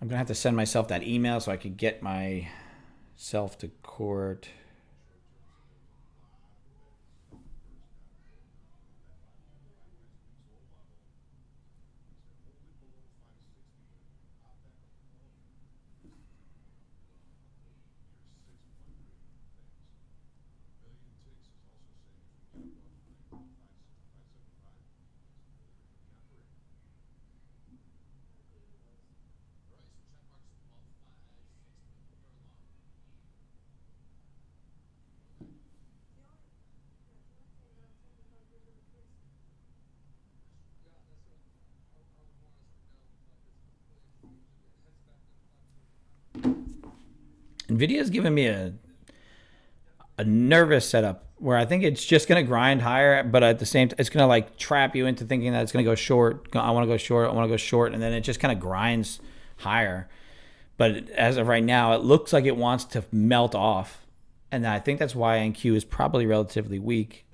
I'm going to have to send myself that email so I could get myself to court. NVIDIA has given me a nervous setup where I think it's just going to grind higher, but at the same time, it's going to like trap you into thinking that it's going to go short. I want to go short. I want to go short. And then it just kind of grinds higher. But as of right now, it looks like it wants to melt off. And I think that's why NQ is probably relatively weak.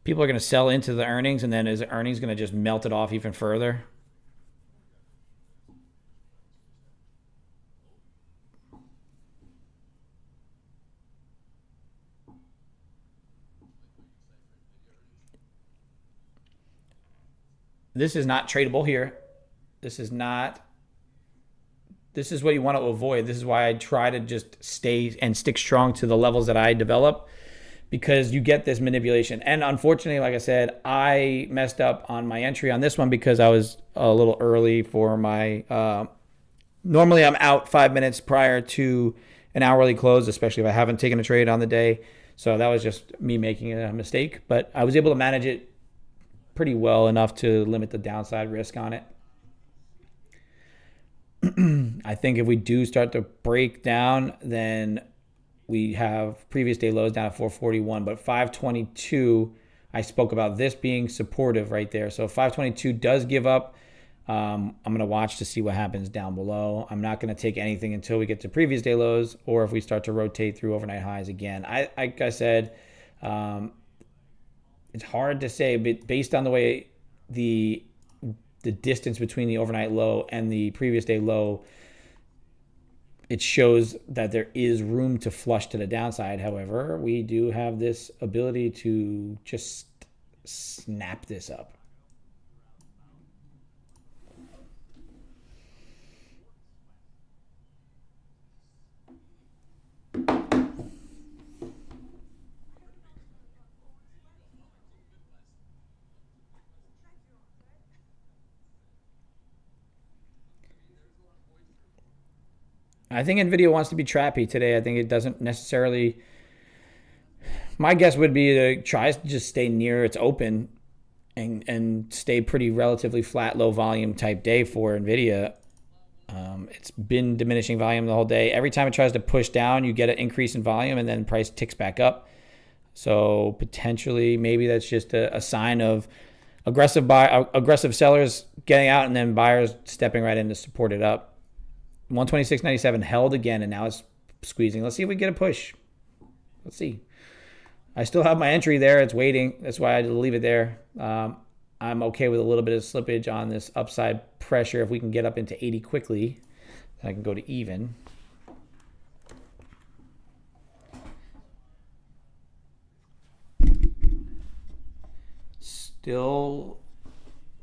People are going to sell into the earnings, and then is the earnings going to just melt it off even further? This is not tradable here. This is not. This is what you want to avoid. This is why I try to just stay and stick strong to the levels that I develop, because you get this manipulation. And unfortunately, like I said, I messed up on my entry on this one because I was a little early for my. Normally, I'm out 5 minutes prior to an hourly close, especially if I haven't taken a trade on the day. So that was just me making a mistake. But I was able to manage it pretty well enough to limit the downside risk on it. I think if we do start to break down, then we have previous day lows down at 441, but 522, I spoke about this being supportive right there. So 522 does give up. I'm going to watch to see what happens down below. I'm not going to take anything until we get to previous day lows or if we start to rotate through overnight highs again. Like I said, it's hard to say, but based on the way the distance between the overnight low and the previous day low, it shows that there is room to flush to the downside. However, we do have this ability to just snap this up. I think NVIDIA wants to be trappy today. I think it doesn't necessarily. My guess would be to try to just stay near its open and stay pretty relatively flat, low volume type day for NVIDIA. It's been diminishing volume the whole day. Every time it tries to push down, you get an increase in volume, and then price ticks back up. So potentially, maybe that's just a sign of aggressive sellers getting out, and then buyers stepping right in to support it up. 126.97 held again, and now it's squeezing. Let's see if we get a push. Let's see. I still have my entry there. It's waiting. That's why I had to leave it there. I'm okay with a little bit of slippage on this upside pressure. If we can get up into 80 quickly, then I can go to even. Still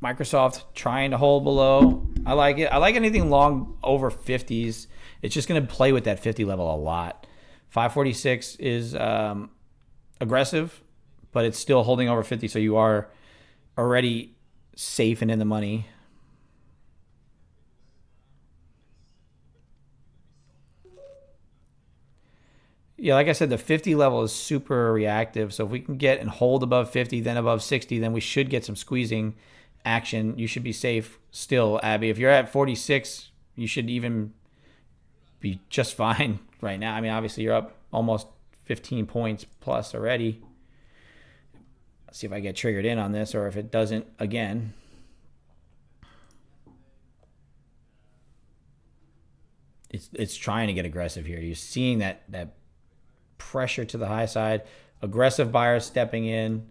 Microsoft trying to hold below. I like it. I like anything long over 50s. It's just going to play with that 50 level a lot. 546 is aggressive, but it's still holding over 50, so you are already safe and in the money. Yeah, like I said, the 50 level is super reactive. So if we can get and hold above 50, then above 60, then we should get some squeezing action. You should be safe still, Abby. If you're at 46, you should even be just fine right now. I mean, obviously you're up almost 15 points plus already. Let's see if I get triggered in on this, or if it doesn't again. It's trying to get aggressive here. You're seeing that pressure to the high side. Aggressive buyers stepping in.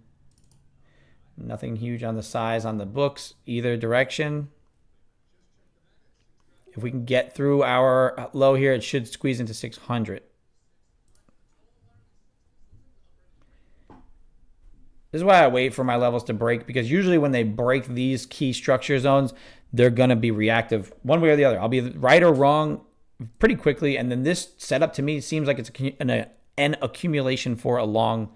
Nothing huge on the size on the books either direction. If we can get through our low here, it should squeeze into 600. This is why I wait for my levels to break, because usually when they break these key structure zones, they're going to be reactive one way or the other. I'll be right or wrong pretty quickly, and then this setup to me seems like it's an accumulation for a long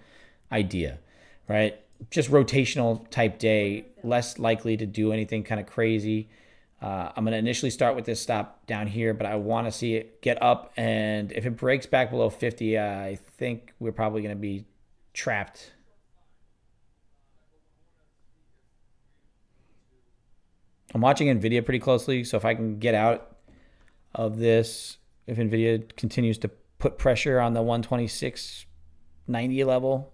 idea, right? Just rotational type day, less likely to do anything kind of crazy. I'm going to initially start with this stop down here, but I want to see it get up, and if it breaks back below 50, I think we're probably going to be trapped. I'm watching NVIDIA pretty closely, so if I can get out of this, if NVIDIA continues to put pressure on the 126.90 level,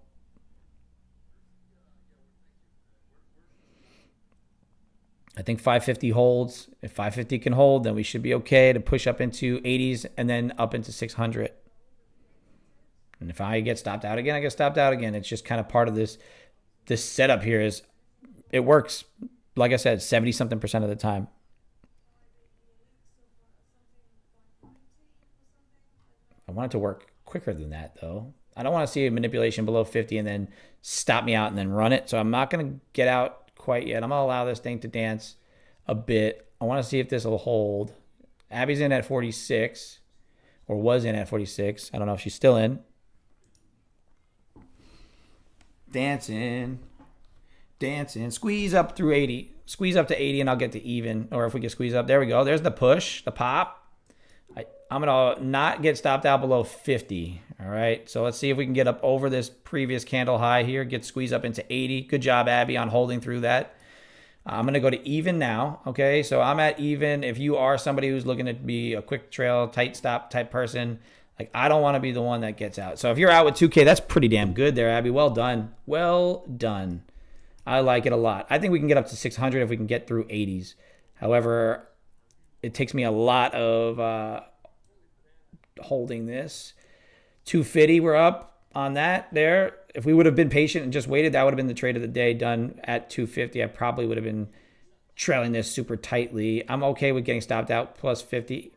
I think 550 holds. If 550 can hold, then we should be okay to push up into 80s and then up into 600. And if I get stopped out again, I get stopped out again. It's just kind of part of this setup here. Is it works, like I said, 70-something% of the time. I want it to work quicker than that, though. I don't want to see a manipulation below 50 and then stop me out and then run it. So I'm not going to get out quite yet. I'm going to allow this thing to dance a bit. I want to see if this will hold. Abby's in at 46, or was in at 46. I don't know if she's still in. Dancing. Squeeze up through 80. Squeeze up to 80 and I'll get to even. Or if we can squeeze up. There we go. There's the push, the pop. I'm going to not get stopped out below 50. All right. So let's see if we can get up over this previous candle high here. Get squeezed up into 80. Good job, Abby, on holding through that. I'm going to go to even now. Okay. So I'm at even. If you are somebody who's looking to be a quick trail, tight stop type person, like I don't want to be the one that gets out. So if you're out with 2K, that's pretty damn good there, Abby. Well done. Well done. I like it a lot. I think we can get up to 600 if we can get through 80s. However, it takes me a lot of holding this. 250, we're up on that there. If we would have been patient and just waited, that would have been the trade of the day done at 250. I probably would have been trailing this super tightly. I'm okay with getting stopped out plus 50.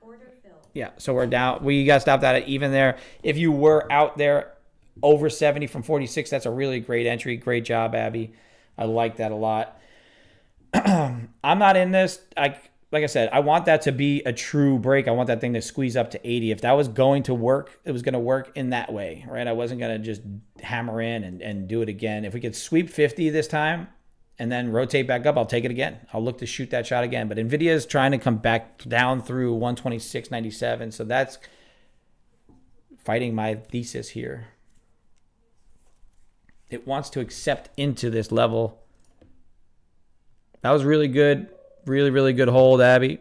Yeah, so we're down. We got stopped out at even there. If you were out there over 70 from 46, that's a really great entry. Great job, Abby. I like that a lot. I'm not in this. Like I said, I want that to be a true break. I want that thing to squeeze up to 80. If that was going to work, it was going to work in that way, right? I wasn't going to just hammer in and do it again. If we could sweep 50 this time and then rotate back up, I'll take it again. I'll look to shoot that shot again. But NVIDIA is trying to come back down through 126.97. So that's fighting my thesis here. It wants to accept into this level. That was really good. Really, really good hold, Abby.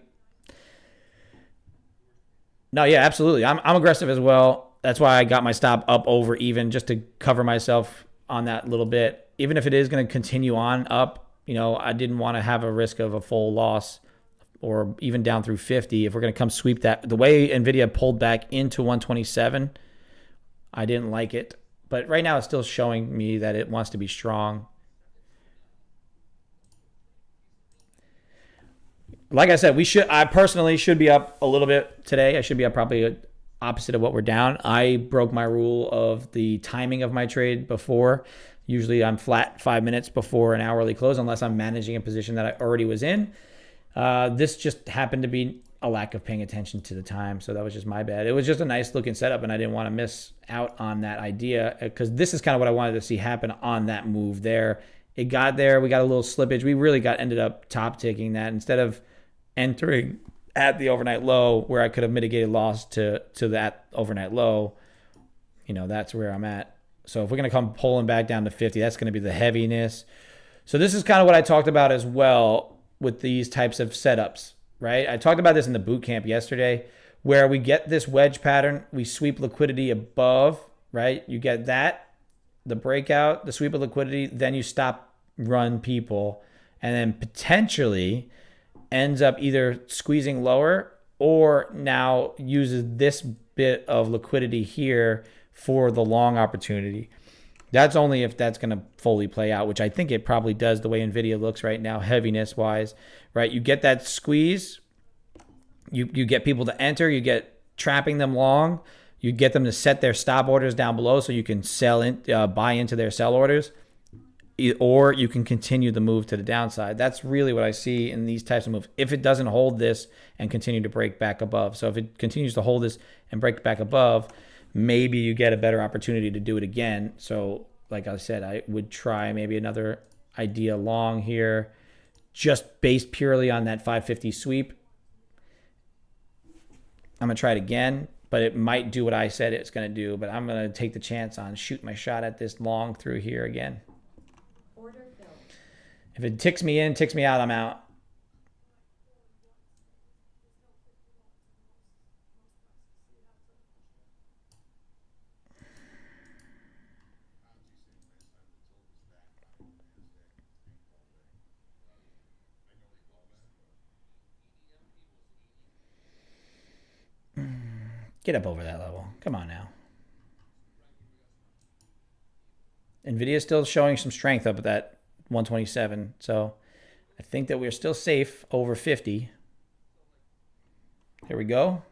No, yeah, absolutely. I'm aggressive as well. That's why I got my stop up over even, just to cover myself on that little bit. Even if it is going to continue on up, you know, I didn't want to have a risk of a full loss or even down through 50. If we're going to come sweep that, the way NVIDIA pulled back into 127, I didn't like it. But right now it's still showing me that it wants to be strong. Like I said, I personally should be up a little bit today. I should be up probably opposite of what we're down. I broke my rule of the timing of my trade before. Usually I'm flat 5 minutes before an hourly close unless I'm managing a position that I already was in. This just happened to be a lack of paying attention to the time, so that was just my bad. It was just a nice looking setup, and I didn't want to miss out on that idea because this is kind of what I wanted to see happen on that move there. It got there. We got a little slippage. We really ended up top ticking that instead of entering at the overnight low where I could have mitigated loss to that overnight low. You know, that's where I'm at. So if we're going to come pulling back down to 50, that's going to be the heaviness. So this is kind of what I talked about as well with these types of setups, right? I talked about this in the boot camp yesterday where we get this wedge pattern, we sweep liquidity above, right? You get that, the breakout, the sweep of liquidity, then you stop run people, and then potentially ends up either squeezing lower or now uses this bit of liquidity here for the long opportunity. That's only if that's going to fully play out, which I think it probably does the way NVIDIA looks right now, heaviness wise, right? You get that squeeze, you get people to enter, you get trapping them long, you get them to set their stop orders down below so you can buy into their sell orders, or you can continue the move to the downside. That's really what I see in these types of moves. If it doesn't hold this and continue to break back above. So if it continues to hold this and break back above, maybe you get a better opportunity to do it again. So like I said, I would try maybe another idea long here, just based purely on that 550 sweep. I'm going to try it again, but it might do what I said it's going to do. But I'm going to take the chance on shooting my shot at this long through here again. If it ticks me in, ticks me out, I'm out. Get up over that level. Come on now. NVIDIA is still showing some strength up at that 127. So I think that we're still safe over 50. Here we go.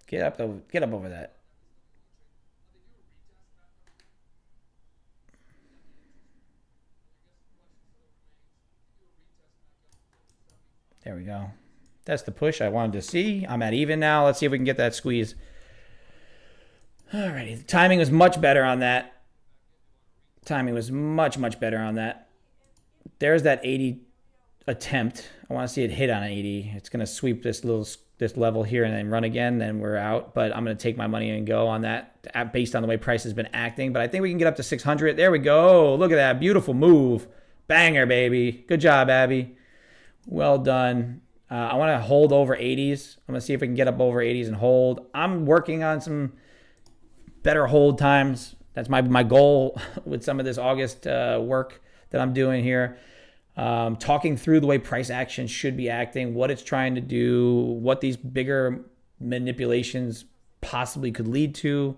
Get up over that. There we go. That's the push I wanted to see. I'm at even now. Let's see if we can get that squeeze. Alrighty. The timing was much better on that. Timing was much, much better on that. There's that 80 attempt. I want to see it hit on 80. It's going to sweep this level here and then run again. Then we're out. But I'm going to take my money and go on that based on the way price has been acting. But I think we can get up to 600. There we go. Look at that. Beautiful move. Banger, baby. Good job, Abby. Well done. I want to hold over 80s. I'm going to see if we can get up over 80s and hold. I'm working on some better hold times. That's my goal with some of this August work that I'm doing here. Talking through the way price action should be acting, what it's trying to do, what these bigger manipulations possibly could lead to,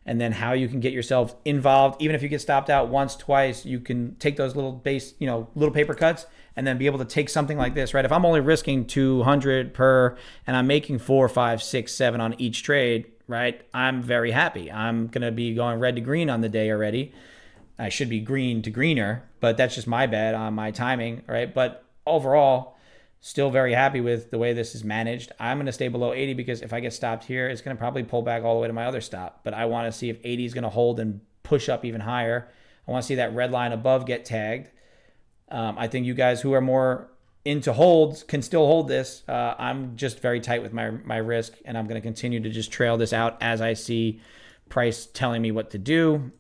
and then how you can get yourself involved. Even if you get stopped out once, twice, you can take those little little paper cuts and then be able to take something like this, right? If I'm only risking 200 per and I'm making 4, 5, 6, 7 on each trade, right? I'm very happy. I'm going to be going red to green on the day already. I should be green to greener, but that's just my bad on my timing, right? But overall, still very happy with the way this is managed. I'm going to stay below 80 because if I get stopped here, it's going to probably pull back all the way to my other stop. But I want to see if 80 is going to hold and push up even higher. I want to see that red line above get tagged. I think you guys who are more into holds can still hold this. I'm just very tight with my risk, and I'm going to continue to just trail this out as I see price telling me what to do.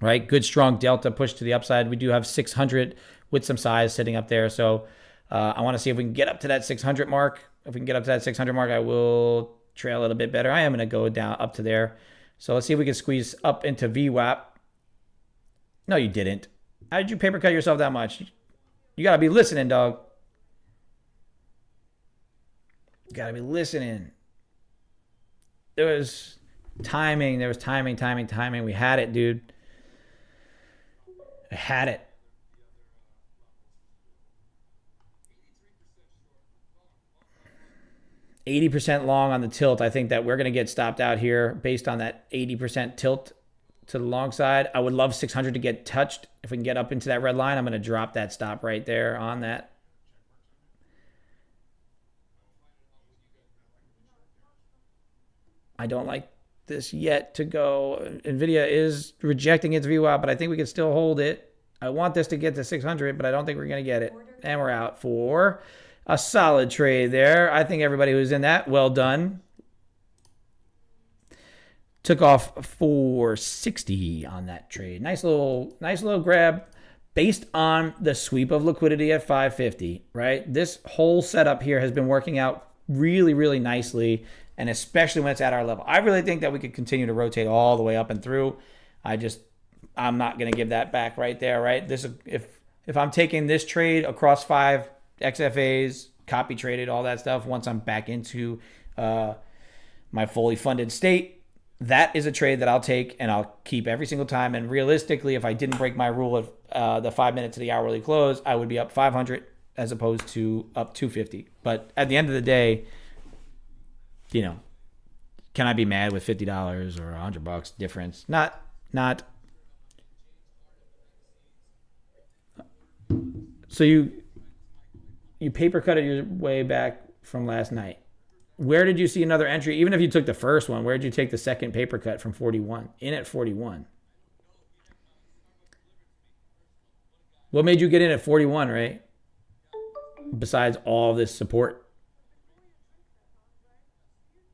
Right, good strong delta push to the upside. We do have 600 with some size sitting up there, so I want to see if we can get up to that 600 mark. If we can get up to that 600 mark, I will trail it a bit better. I am going to go down up to there. So let's see if we can squeeze up into VWAP. No, you didn't. How did you paper cut yourself that much? You got to be listening, dog. You got to be listening. There was timing. Timing. We had it, dude. I had it. %80 long on the tilt. I think that we're going to get stopped out here based on that 80% tilt to the long side. I would love 600 to get touched. If we can get up into that red line, I'm going to drop that stop right there on that. I don't like this yet to go. NVIDIA is rejecting its VWAP, but I think we can still hold it. I want this to get to 600, but I don't think we're going to get it. And we're out for a solid trade there. I think everybody who's in that, well done. Took off for 60 on that trade. Nice little grab based on the sweep of liquidity at 550, right? This whole setup here has been working out really, really nicely, and especially when it's at our level. I really think that we could continue to rotate all the way up and through. I'm not going to give that back right there, right? This, if I'm taking this trade across 5 XFAs, copy traded, all that stuff, once I'm back into my fully funded state, that is a trade that I'll take and I'll keep every single time. And realistically, if I didn't break my rule of the 5 minute to the hourly close, I would be up 500 as opposed to up 250. But at the end of the day, you know, can I be mad with $50 or $100 difference? Not. So you paper cut it your way back from last night. Where did you see another entry? Even if you took the first one, where did you take the second paper cut from 41? In at 41. What made you get in at 41, right? Besides all this support.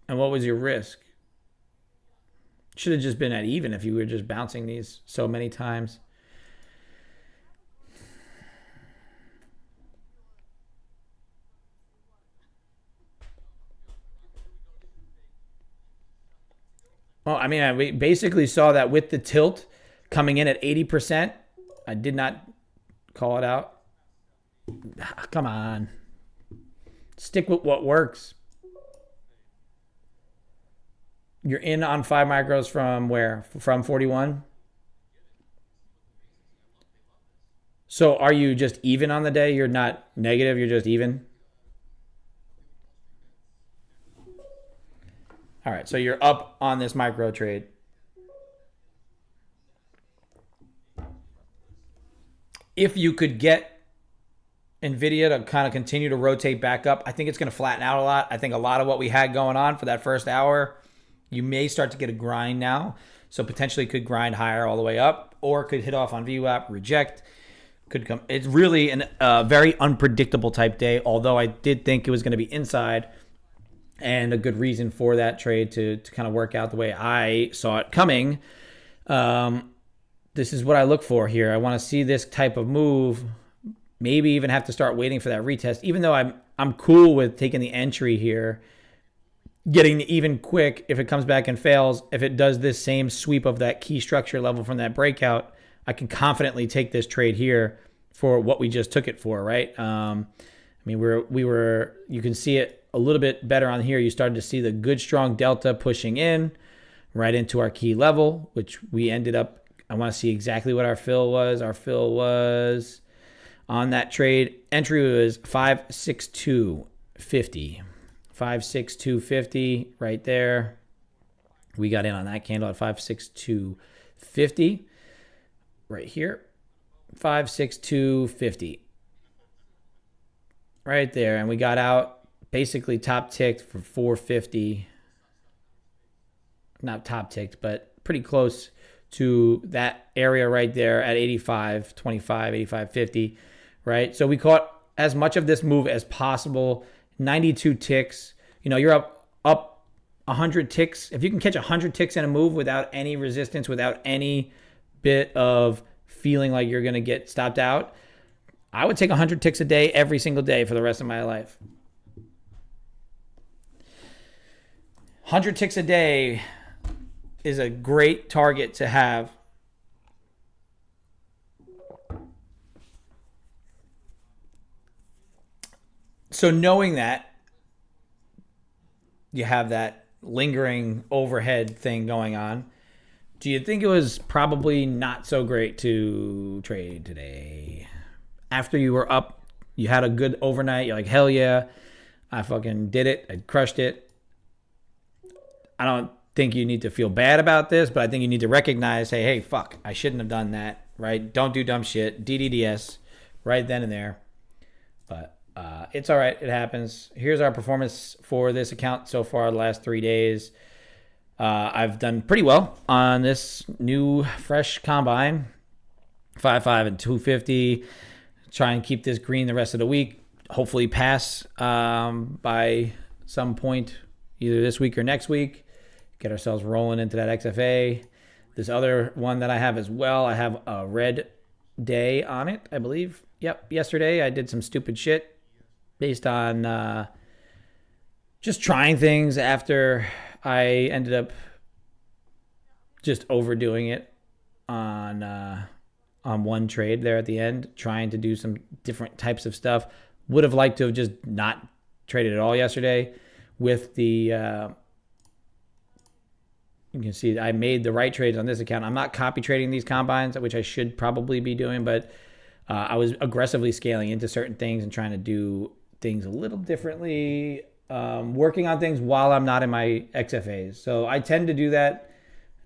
And what was your risk? Should have just been at even if you were just bouncing these so many times. Well, I mean, we basically saw that with the tilt coming in at 80%. I did not call it out. Come on. Stick with what works. You're in on 5 micros from where? From 41? So are you just even on the day? You're not negative, you're just even? All right, so you're up on this micro trade. If you could get NVIDIA to kind of continue to rotate back up, I think it's going to flatten out a lot. I think a lot of what we had going on for that first hour, you may start to get a grind now. So potentially could grind higher all the way up or could hit off on VWAP, reject. Could come. It's really a very unpredictable type day, although I did think it was going to be inside. And a good reason for that trade to kind of work out the way I saw it coming. This is what I look for here. I want to see this type of move. Maybe even have to start waiting for that retest. Even though I'm cool with taking the entry here, getting the even quick if it comes back and fails. If it does this same sweep of that key structure level from that breakout, I can confidently take this trade here for what we just took it for, right? I mean, we were. You can see it a little bit better on here. You started to see the good strong delta pushing in right into our key level, which we ended up, I want to see exactly what our fill was. Our fill was on that trade. Entry was 562.50. 562.50 right there. We got in on that candle at 562.50 right here. 562.50 right there. And we got out. Basically top ticked for 450. Not top ticked, but pretty close to that area right there at 85.25, 85.50, right? So we caught as much of this move as possible. 92 ticks. You're up 100 ticks. If you can catch 100 ticks in a move without any resistance, without any bit of feeling like you're going to get stopped out, I would take 100 ticks a day every single day for the rest of my life. 100 ticks a day is a great target to have. So knowing that you have that lingering overhead thing going on, do you think it was probably not so great to trade today? After you were up, you had a good overnight, you're like, hell yeah, I fucking did it. I crushed it. I don't think you need to feel bad about this, but I think you need to recognize, hey, fuck, I shouldn't have done that, right? Don't do dumb shit. DDDS right then and there. But it's all right. It happens. Here's our performance for this account so far the last 3 days. I've done pretty well on this new fresh combine. 5.5 and 250. Try and keep this green the rest of the week. Hopefully pass by some point either this week or next week. Get ourselves rolling into that XFA. This other one that I have as well, I have a red day on it, I believe. Yep, yesterday I did some stupid shit based on just trying things after I ended up just overdoing it on one trade there at the end, trying to do some different types of stuff. Would have liked to have just not traded at all yesterday with the you can see I made the right trades on this account. I'm not copy trading these combines, which I should probably be doing, but I was aggressively scaling into certain things and trying to do things a little differently, working on things while I'm not in my XFAs. So I tend to do that.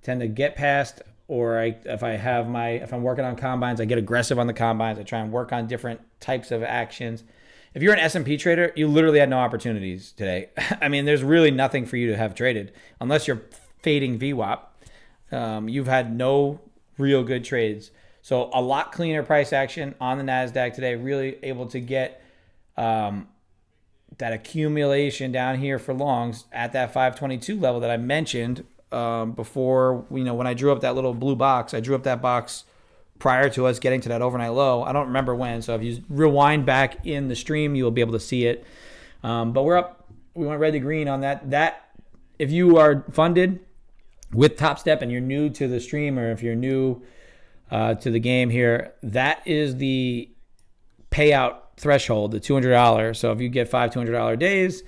I tend to get past, or if I'm working on combines, I get aggressive on the combines. I try and work on different types of actions. If you're an S&P trader, you literally had no opportunities today. I mean, there's really nothing for you to have traded unless you're fading VWAP. You've had no real good trades. So a lot cleaner price action on the NASDAQ today, really able to get that accumulation down here for longs at that 522 level that I mentioned before. When I drew up that little blue box, I drew up that box prior to us getting to that overnight low. I don't remember when, so if you rewind back in the stream, you will be able to see it. But we're up. We went red to green on that. If you are funded with Top Step and you're new to the stream, or if you're new to the game here, that is the payout threshold, the $200. So if you get 5 $200 days,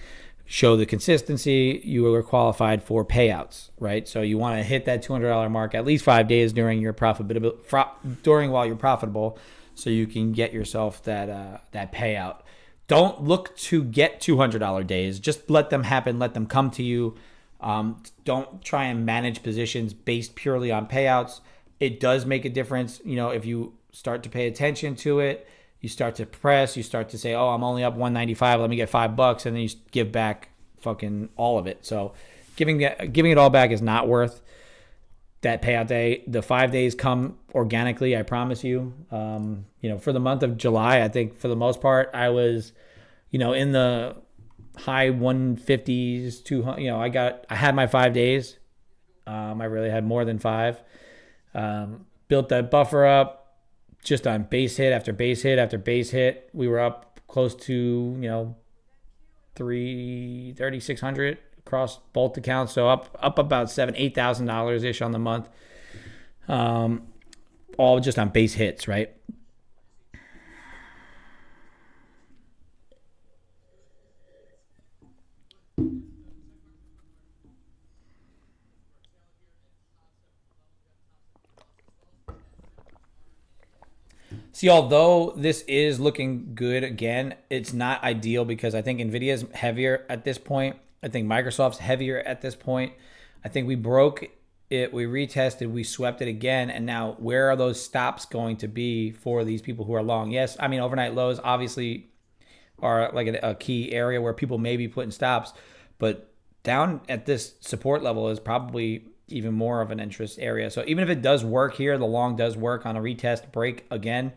show the consistency, you are qualified for payouts, right? So you want to hit that $200 mark at least 5 days during your while you're profitable, so you can get yourself that payout. Don't look to get $200 days. Just let them happen. Let them come to you. Don't try and manage positions based purely on payouts. It does make a difference. If you start to pay attention to it, you start to press, you start to say, oh, I'm only up 195, let me get $5, and then you give back fucking all of it. So giving it all back is not worth that payout day. The 5 days come organically, I promise you. For the month of July, I think for the most part, I was, in the high 150s, 200. I had my 5 days. I really had more than 5. Built that buffer up just on base hit after base hit after base hit. We were up close to 3,600 across both accounts, so up about $8,000 ish on the month, all just on base hits, right? See, although this is looking good again, it's not ideal because I think NVIDIA is heavier at this point. I think Microsoft's heavier at this point. I think we broke it, we retested, we swept it again, and now where are those stops going to be for these people who are long? Yes, I mean, overnight lows obviously are like a key area where people may be putting stops, but down at this support level is probably even more of an interest area. So even if it does work here, the long does work on a retest break again,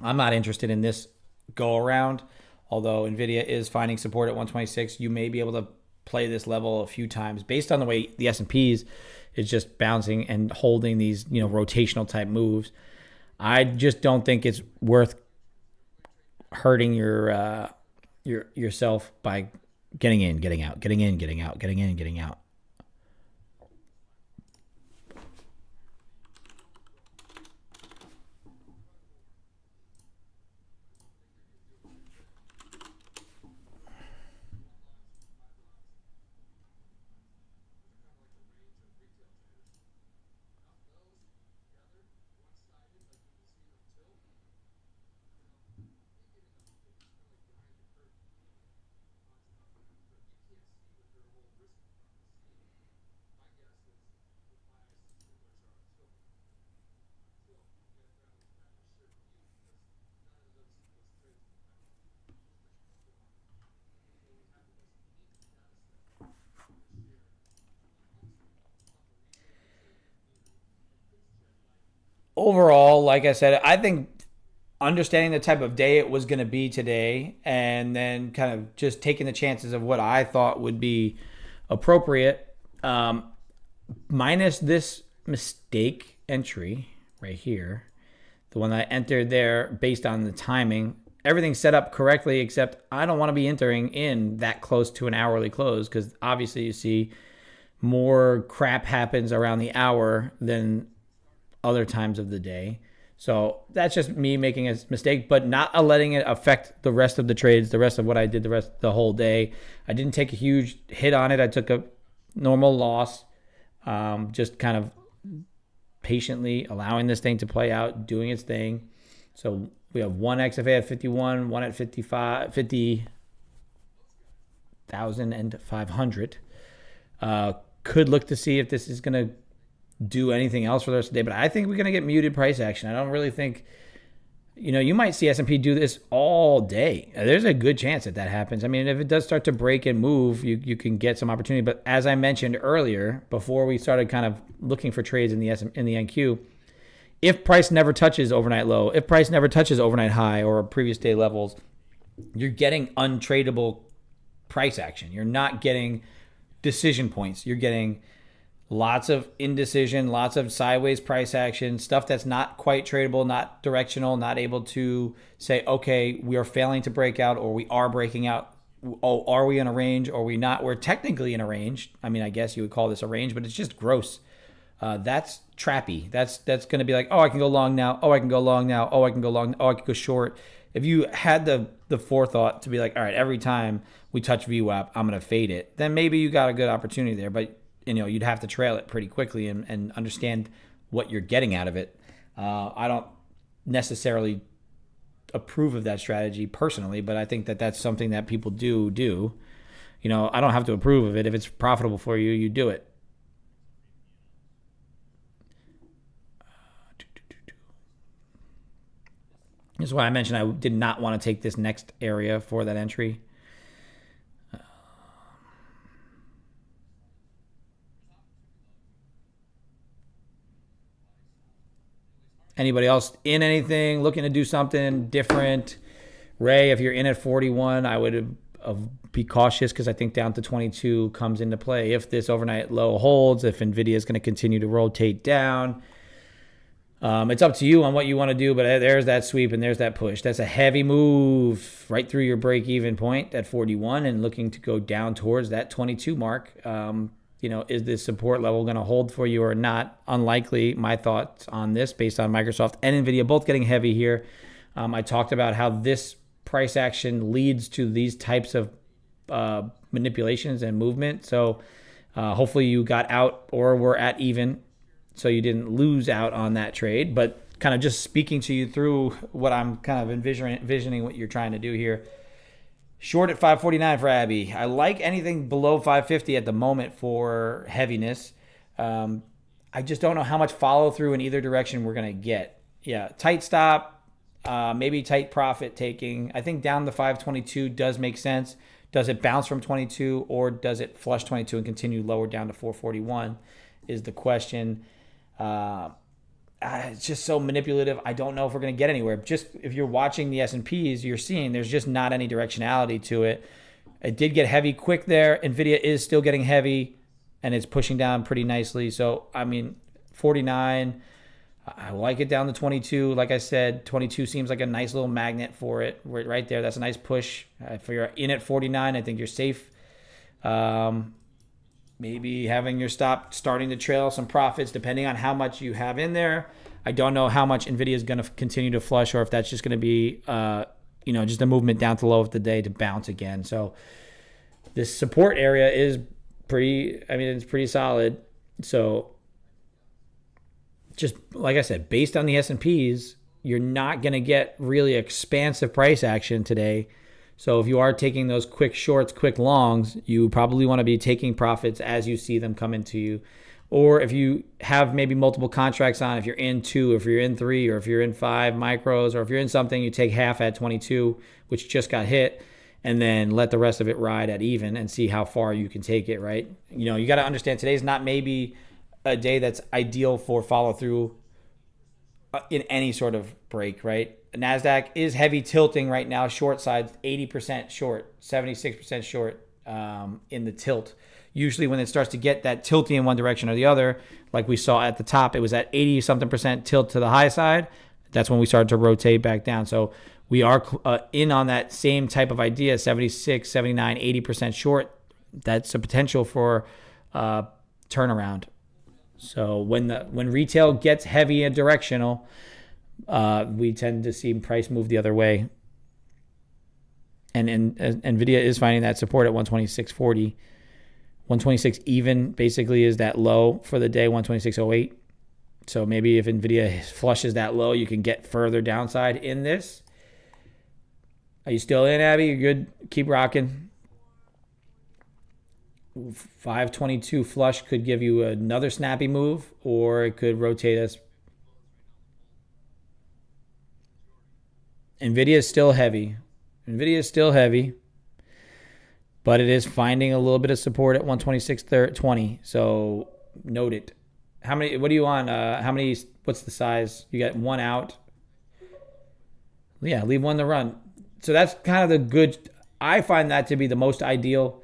I'm not interested in this go around. Although NVIDIA is finding support at 126, you may be able to play this level a few times based on the way the S&Ps is just bouncing and holding these, rotational type moves. I just don't think it's worth hurting yourself by getting in, getting out, getting in, getting out, getting in, getting out. Overall, like I said, I think understanding the type of day it was going to be today and then kind of just taking the chances of what I thought would be appropriate, minus this mistake entry right here, the one that I entered there based on the timing, everything's set up correctly, except I don't want to be entering in that close to an hourly close because obviously you see more crap happens around the hour than other times of the day. So that's just me making a mistake, but not letting it affect the rest of the trades, the rest of what I did the whole day. I didn't take a huge hit on it. I took a normal loss, just kind of patiently allowing this thing to play out, doing its thing. So we have one XFA at 51, one at 50,500. Could look to see if this is going to do anything else for the rest of the day, but I think we're going to get muted price action. I don't really think, you might see S&P do this all day. There's a good chance that happens. I mean, if it does start to break and move, you can get some opportunity. But as I mentioned earlier, before we started kind of looking for trades in the NQ, if price never touches overnight low, if price never touches overnight high or previous day levels, you're getting untradeable price action. You're not getting decision points. You're getting lots of indecision, lots of sideways price action, stuff that's not quite tradable, not directional, not able to say, okay, we are failing to break out or we are breaking out. Oh, are we in a range or are we not? We're technically in a range. I mean, I guess you would call this a range, but it's just gross. That's trappy. That's going to be like, oh, I can go long now. Oh, I can go long now. Oh, I can go long. Oh, I can go short. If you had the forethought to be like, all right, every time we touch VWAP, I'm going to fade it, then maybe you got a good opportunity there. But you'd have to trail it pretty quickly and understand what you're getting out of it. I don't necessarily approve of that strategy personally, but I think that that's something that people do. I don't have to approve of it. If it's profitable for you, you do it. This is why I mentioned I did not want to take this next area for that entry. Anybody else in anything, looking to do something different? Ray, if you're in at 41, I would be cautious because I think down to 22 comes into play. If this overnight low holds, if NVIDIA is going to continue to rotate down, it's up to you on what you want to do, but there's that sweep and there's that push. That's a heavy move right through your break-even point at 41 and looking to go down towards that 22 mark. Is this support level going to hold for you or not? Unlikely. My thoughts on this based on Microsoft and NVIDIA both getting heavy here. I talked about how this price action leads to these types of manipulations and movement. So hopefully you got out or were at even so you didn't lose out on that trade. But kind of just speaking to you through what I'm kind of envisioning what you're trying to do here. Short at 549 for Abby. I like anything below 550 at the moment for heaviness. I just don't know how much follow through in either direction we're going to get. Yeah, tight stop, maybe tight profit taking. I think down to 522 does make sense. Does it bounce from 22 or does it flush 22 and continue lower down to 441? is the question. It's just so manipulative. I don't know if we're going to get anywhere. Just if you're watching the S&Ps, you're seeing there's just not any directionality to it. It did get heavy quick there. NVIDIA is still getting heavy, and it's pushing down pretty nicely. So, I mean, 49, I like it down to 22. Like I said, 22 seems like a nice little magnet for it. Right there, that's a nice push. If you're in at 49, I think you're safe. Maybe having your stop starting to trail some profits depending on how much you have in there. I don't know how much NVIDIA is going to continue to flush or if that's just going to be, just a movement down to low of the day to bounce again. So this support area is it's pretty solid. So just like I said, based on the S&Ps, you're not going to get really expansive price action today. So if you are taking those quick shorts, quick longs, you probably want to be taking profits as you see them come into you. Or if you have maybe multiple contracts on, if you're in 2, if you're in 3, or if you're in 5 micros, or if you're in something, you take half at 22, which just got hit, and then let the rest of it ride at even and see how far you can take it, right? You got to understand today's not maybe a day that's ideal for follow through in any sort of break, right? NASDAQ is heavy tilting right now, short side, 80% short, 76% short in the tilt. Usually when it starts to get that tilting in one direction or the other, like we saw at the top, it was at 80-something% tilt to the high side. That's when we started to rotate back down. So we are in on that same type of idea, 76, 79, 80% short. That's a potential for turnaround. So when retail gets heavy and directional, we tend to see price move the other way. And NVIDIA is finding that support at 126.40. 126 even basically is that low for the day, 126.08. So maybe if NVIDIA flushes that low, you can get further downside in this. Are you still in, Abby? You're good? Keep rocking. 522 flush could give you another snappy move, or it could rotate us. NVIDIA is still heavy. But it is finding a little bit of support at 126.20. So note it. What are you on? What's the size? You got one out. Yeah, leave one to run. So that's kind of I find that to be the most ideal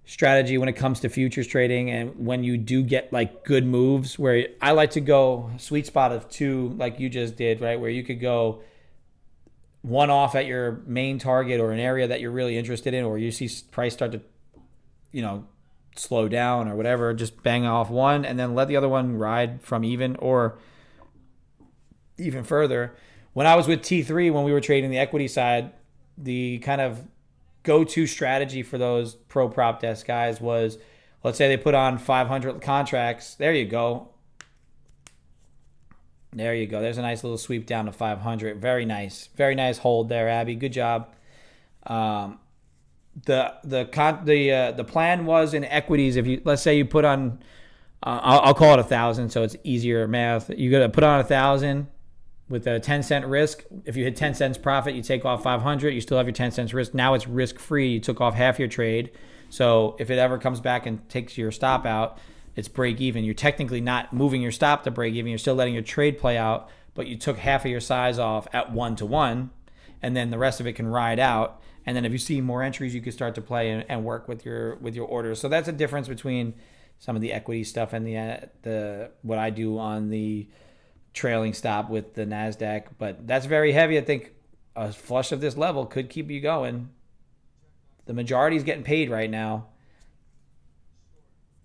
strategy when it comes to futures trading, and when you do get like good moves, where I like to go sweet spot of 2 like you just did, right? Where you could go one off at your main target or an area that you're really interested in, or you see price start to, slow down or whatever, just bang off one and then let the other one ride from even or even further. When I was with T3, when we were trading the equity side, the kind of go-to strategy for those pro prop desk guys was, let's say they put on 500 contracts. There you go. There's a nice little sweep down to 500. Very nice hold there, Abby. Good job. The plan was in equities. If let's say you put on, I'll call it 1,000, so it's easier math. You got to put on 1,000 with a 10-cent risk. If you hit 10 cents profit, you take off 500. You still have your 10 cents risk. Now it's risk free. You took off half your trade. So if it ever comes back and takes your stop out, it's break even. You're technically not moving your stop to break even. You're still letting your trade play out, but you took half of your size off at 1-to-1, and then the rest of it can ride out. And then if you see more entries, you can start to play and work with your orders. So that's a difference between some of the equity stuff and the what I do on the trailing stop with the NASDAQ. But that's very heavy. I think a flush of this level could keep you going. The majority is getting paid right now.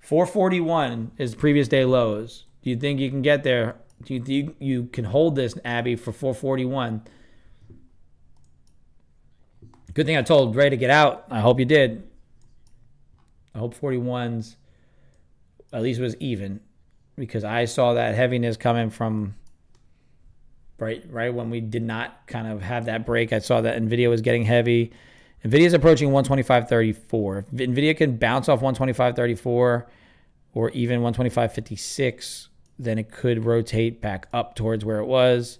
441 is previous day lows. Do you think you can get there? Do you think you can hold this, Abby, for 441? Good thing I told Ray to get out. I hope you did. I hope 41's at least was even, because I saw that heaviness coming from right when we did not kind of have that break. I saw that NVIDIA was getting heavy. NVIDIA is approaching 125.34. If NVIDIA can bounce off 125.34 or even 125.56, then it could rotate back up towards where it was.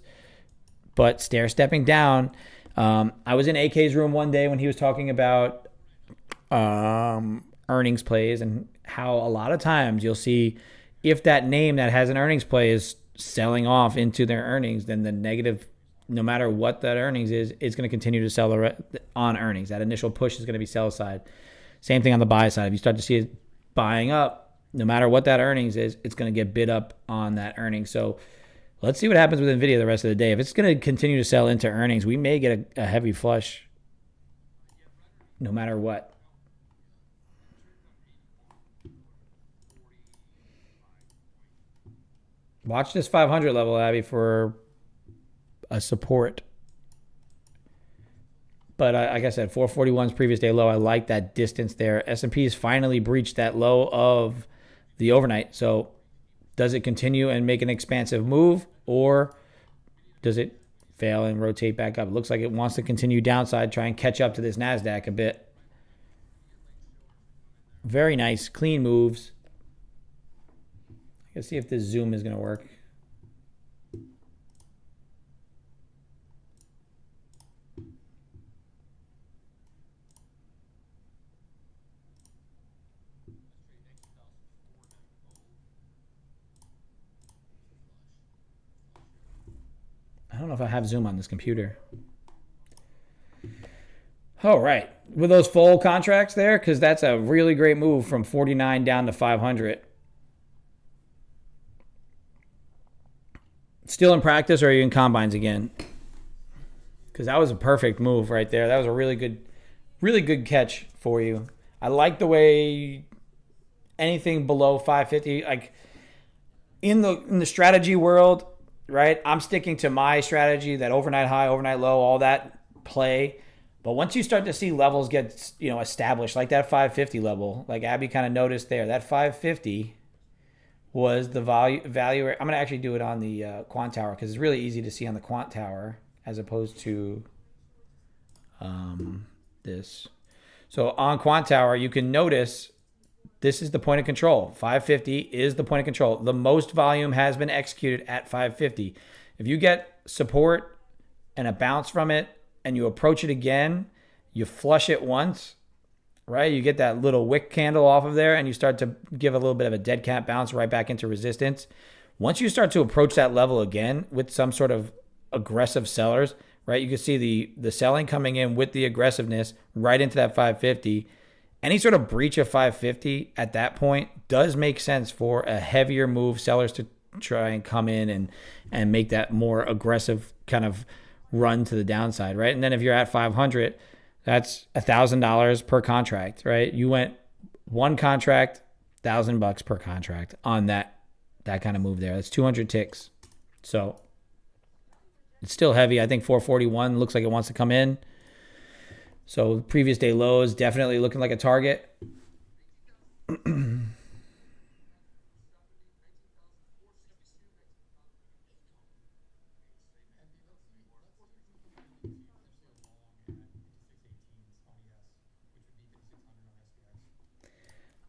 But stepping down. I was in AK's room one day when he was talking about earnings plays and how a lot of times you'll see if that name that has an earnings play is selling off into their earnings, then the negative, no matter what that earnings is, it's going to continue to sell on earnings. That initial push is going to be sell side. Same thing on the buy side. If you start to see it buying up, no matter what that earnings is, it's going to get bid up on that earnings. So let's see what happens with NVIDIA the rest of the day. If it's going to continue to sell into earnings, we may get a heavy flush no matter what. Watch this 500 level, Abby, for a support. But like I said, 441's previous day low. I like that distance there. S&P has finally breached that low of the overnight. So does it continue and make an expansive move, or does it fail and rotate back up? It looks like it wants to continue downside, try and catch up to this NASDAQ a bit. Very nice, clean moves. Let's see if this zoom is going to work. I don't know if I have zoom on this computer. All right. With those full contracts there, because that's a really great move from 49 down to 500. Still in practice, or are you in combines again? Because that was a perfect move right there. That was a really good catch for you. I like the way anything below 550, like in the strategy world, right? I'm sticking to my strategy, that overnight high, overnight low, all that play. But once you start to see levels get, established, like that 550 level, like Abby kind of noticed there, that 550 was the value. I'm going to actually do it on the quant tower because it's really easy to see on the quant tower as opposed to this. So on quant tower, you can notice this is the point of control. 550 is the point of control. The most volume has been executed at 550. If you get support and a bounce from it and you approach it again, you flush it once, right? You get that little wick candle off of there and you start to give a little bit of a dead cat bounce right back into resistance. Once you start to approach that level again with some sort of aggressive sellers, right? You can see the selling coming in with the aggressiveness right into that 550. Any sort of breach of 550 at that point does make sense for a heavier move, sellers to try and come in and make that more aggressive kind of run to the downside, right? And then if you're at 500, that's $1,000 per contract, right? You went one contract, $1,000 per contract on that kind of move there. That's 200 ticks. So it's still heavy. I think 441 looks like it wants to come in. So previous day lows definitely looking like a target.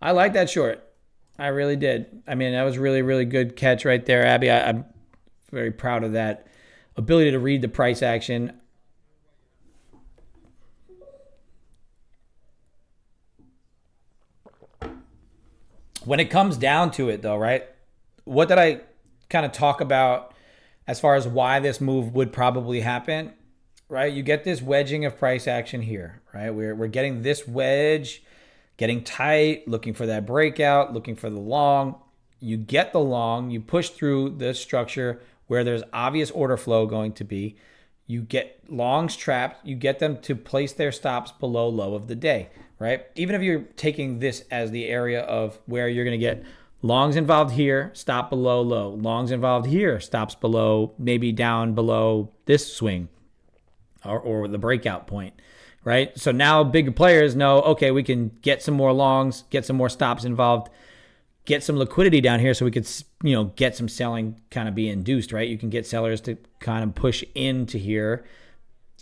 I like that short. I really did. I mean, that was really, really good catch right there, Abby. I'm very proud of that ability to read the price action. When it comes down to it, though, right? What did I kind of talk about as far as why this move would probably happen, right? You get this wedging of price action here, right? We're getting this wedge, getting tight, looking for that breakout, looking for the long. You get the long, you push through the structure where there's obvious order flow going to be. You get longs trapped, you get them to place their stops below low of the day, right? Even if you're taking this as the area of where you're going to get longs involved here, stop below low. Longs involved here, stops below, maybe down below this swing or the breakout point, right? So now bigger players know, okay, we can get some more longs, get some more stops involved, get some liquidity down here so we could, get some selling kind of be induced, right? You can get sellers to kind of push into here,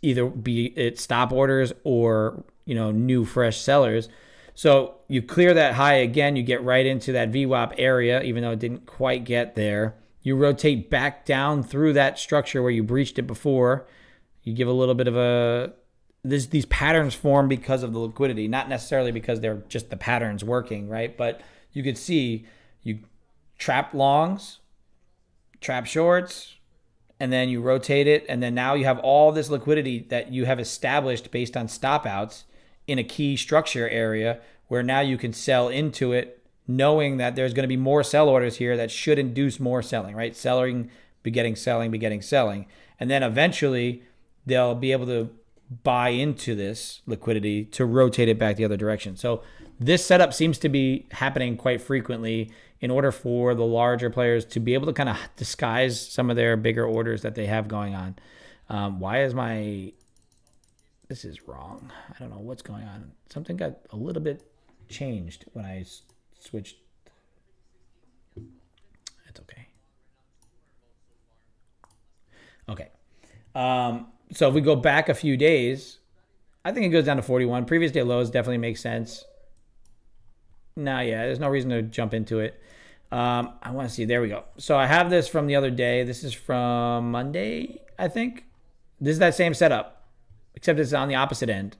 either be it stop orders or, new fresh sellers. So you clear that high again, you get right into that VWAP area, even though it didn't quite get there. You rotate back down through that structure where you breached it before. You give a little bit of these patterns form because of the liquidity, not necessarily because they're just the patterns working, right? But you could see you trap longs, trap shorts, and then you rotate it. And then now you have all this liquidity that you have established based on stop outs in a key structure area where now you can sell into it, knowing that there's going to be more sell orders here that should induce more selling, right? Selling, begetting selling, begetting selling. And then eventually they'll be able to buy into this liquidity to rotate it back the other direction. So this setup seems to be happening quite frequently in order for the larger players to be able to kind of disguise some of their bigger orders that they have going on. Why is this is wrong. I don't know what's going on. Something got a little bit changed when I switched. It's okay. Okay. So if we go back a few days, I think it goes down to 41. Previous day lows definitely make sense. No, yeah, there's no reason to jump into it. I want to see. There we go. So I have this from the other day. This is from Monday, I think. This is that same setup, except it's on the opposite end.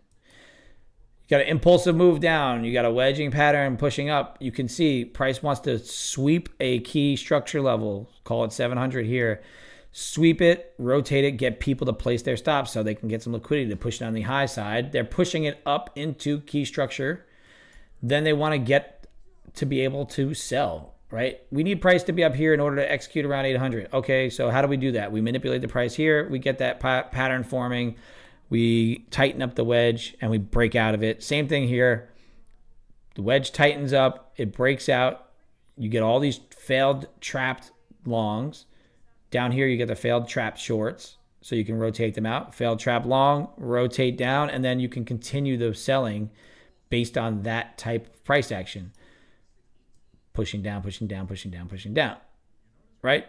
You got an impulsive move down. You got a wedging pattern pushing up. You can see price wants to sweep a key structure level. Call it 700 here. Sweep it, rotate it, get people to place their stops so they can get some liquidity to push it on the high side. They're pushing it up into key structure. Then they want to get to be able to sell, right? We need price to be up here in order to execute around 800. Okay, so how do we do that? We manipulate the price here. We get that pattern forming. We tighten up the wedge and we break out of it. Same thing here. The wedge tightens up. It breaks out. You get all these failed trapped longs. Down here, you get the failed trap shorts, so you can rotate them out. Failed trap long, rotate down, and then you can continue the selling based on that type of price action. Pushing down, pushing down, pushing down, pushing down, right?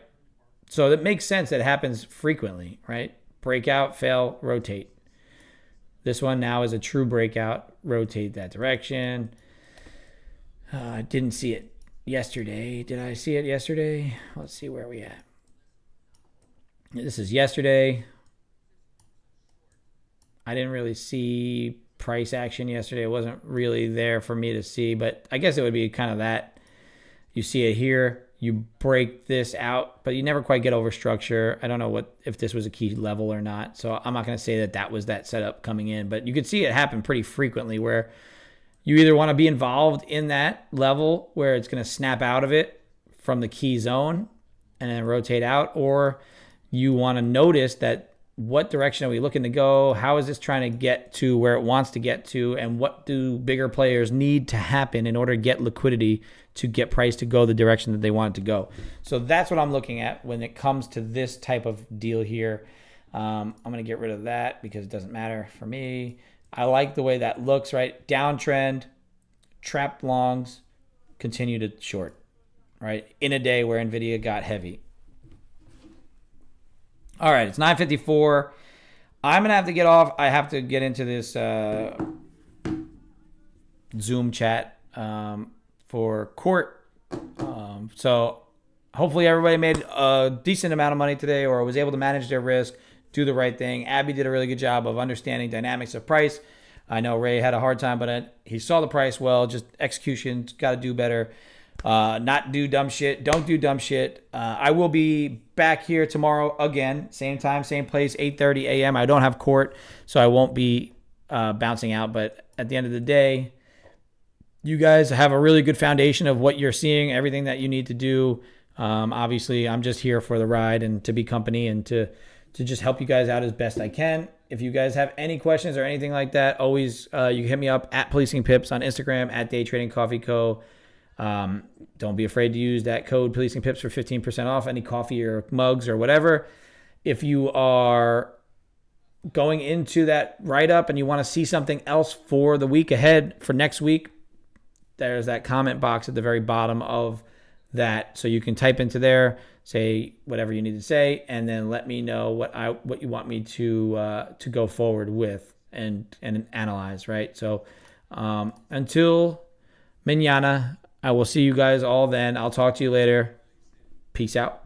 So that makes sense. That happens frequently, right? Breakout, fail, rotate. This one now is a true breakout. Rotate that direction. I didn't see it yesterday. Did I see it yesterday? Let's see where we at. This is yesterday. I didn't really see price action yesterday. It wasn't really there for me to see, but I guess it would be kind of that. You see it here. You break this out, but you never quite get over structure. I don't know if this was a key level or not, so I'm not going to say that was that setup coming in, but you could see it happen pretty frequently where you either want to be involved in that level where it's going to snap out of it from the key zone and then rotate out, or you want to notice that what direction are we looking to go? How is this trying to get to where it wants to get to? And what do bigger players need to happen in order to get liquidity to get price to go the direction that they want it to go? So that's what I'm looking at when it comes to this type of deal here. I'm going to get rid of that because it doesn't matter for me. I like the way that looks, right? Downtrend, trap longs, continue to short, right? In a day where NVDA got heavy. All right, it's 9:54. I'm going to have to get off. I have to get into this Zoom chat for court. So hopefully everybody made a decent amount of money today or was able to manage their risk, do the right thing. Abby did a really good job of understanding dynamics of price. I know Ray had a hard time, but he saw the price well. Just execution, got to do better. Not do dumb shit. Don't do dumb shit. I will be back here tomorrow again. Same time, same place, 8:30 a.m. I don't have court, so I won't be bouncing out. But at the end of the day, you guys have a really good foundation of what you're seeing, everything that you need to do. Obviously, I'm just here for the ride and to be company and to just help you guys out as best I can. If you guys have any questions or anything like that, always you can hit me up at Policing Pips on Instagram, at Day Trading Coffee Co. Don't be afraid to use that code Policing Pips for 15% off any coffee or mugs or whatever. If you are going into that write-up and you want to see something else for the week ahead, for next week, there's that comment box at the very bottom of that. So you can type into there, say whatever you need to say, and then let me know what you want me to go forward with and analyze, right? So until mañana, I will see you guys all then. I'll talk to you later. Peace out.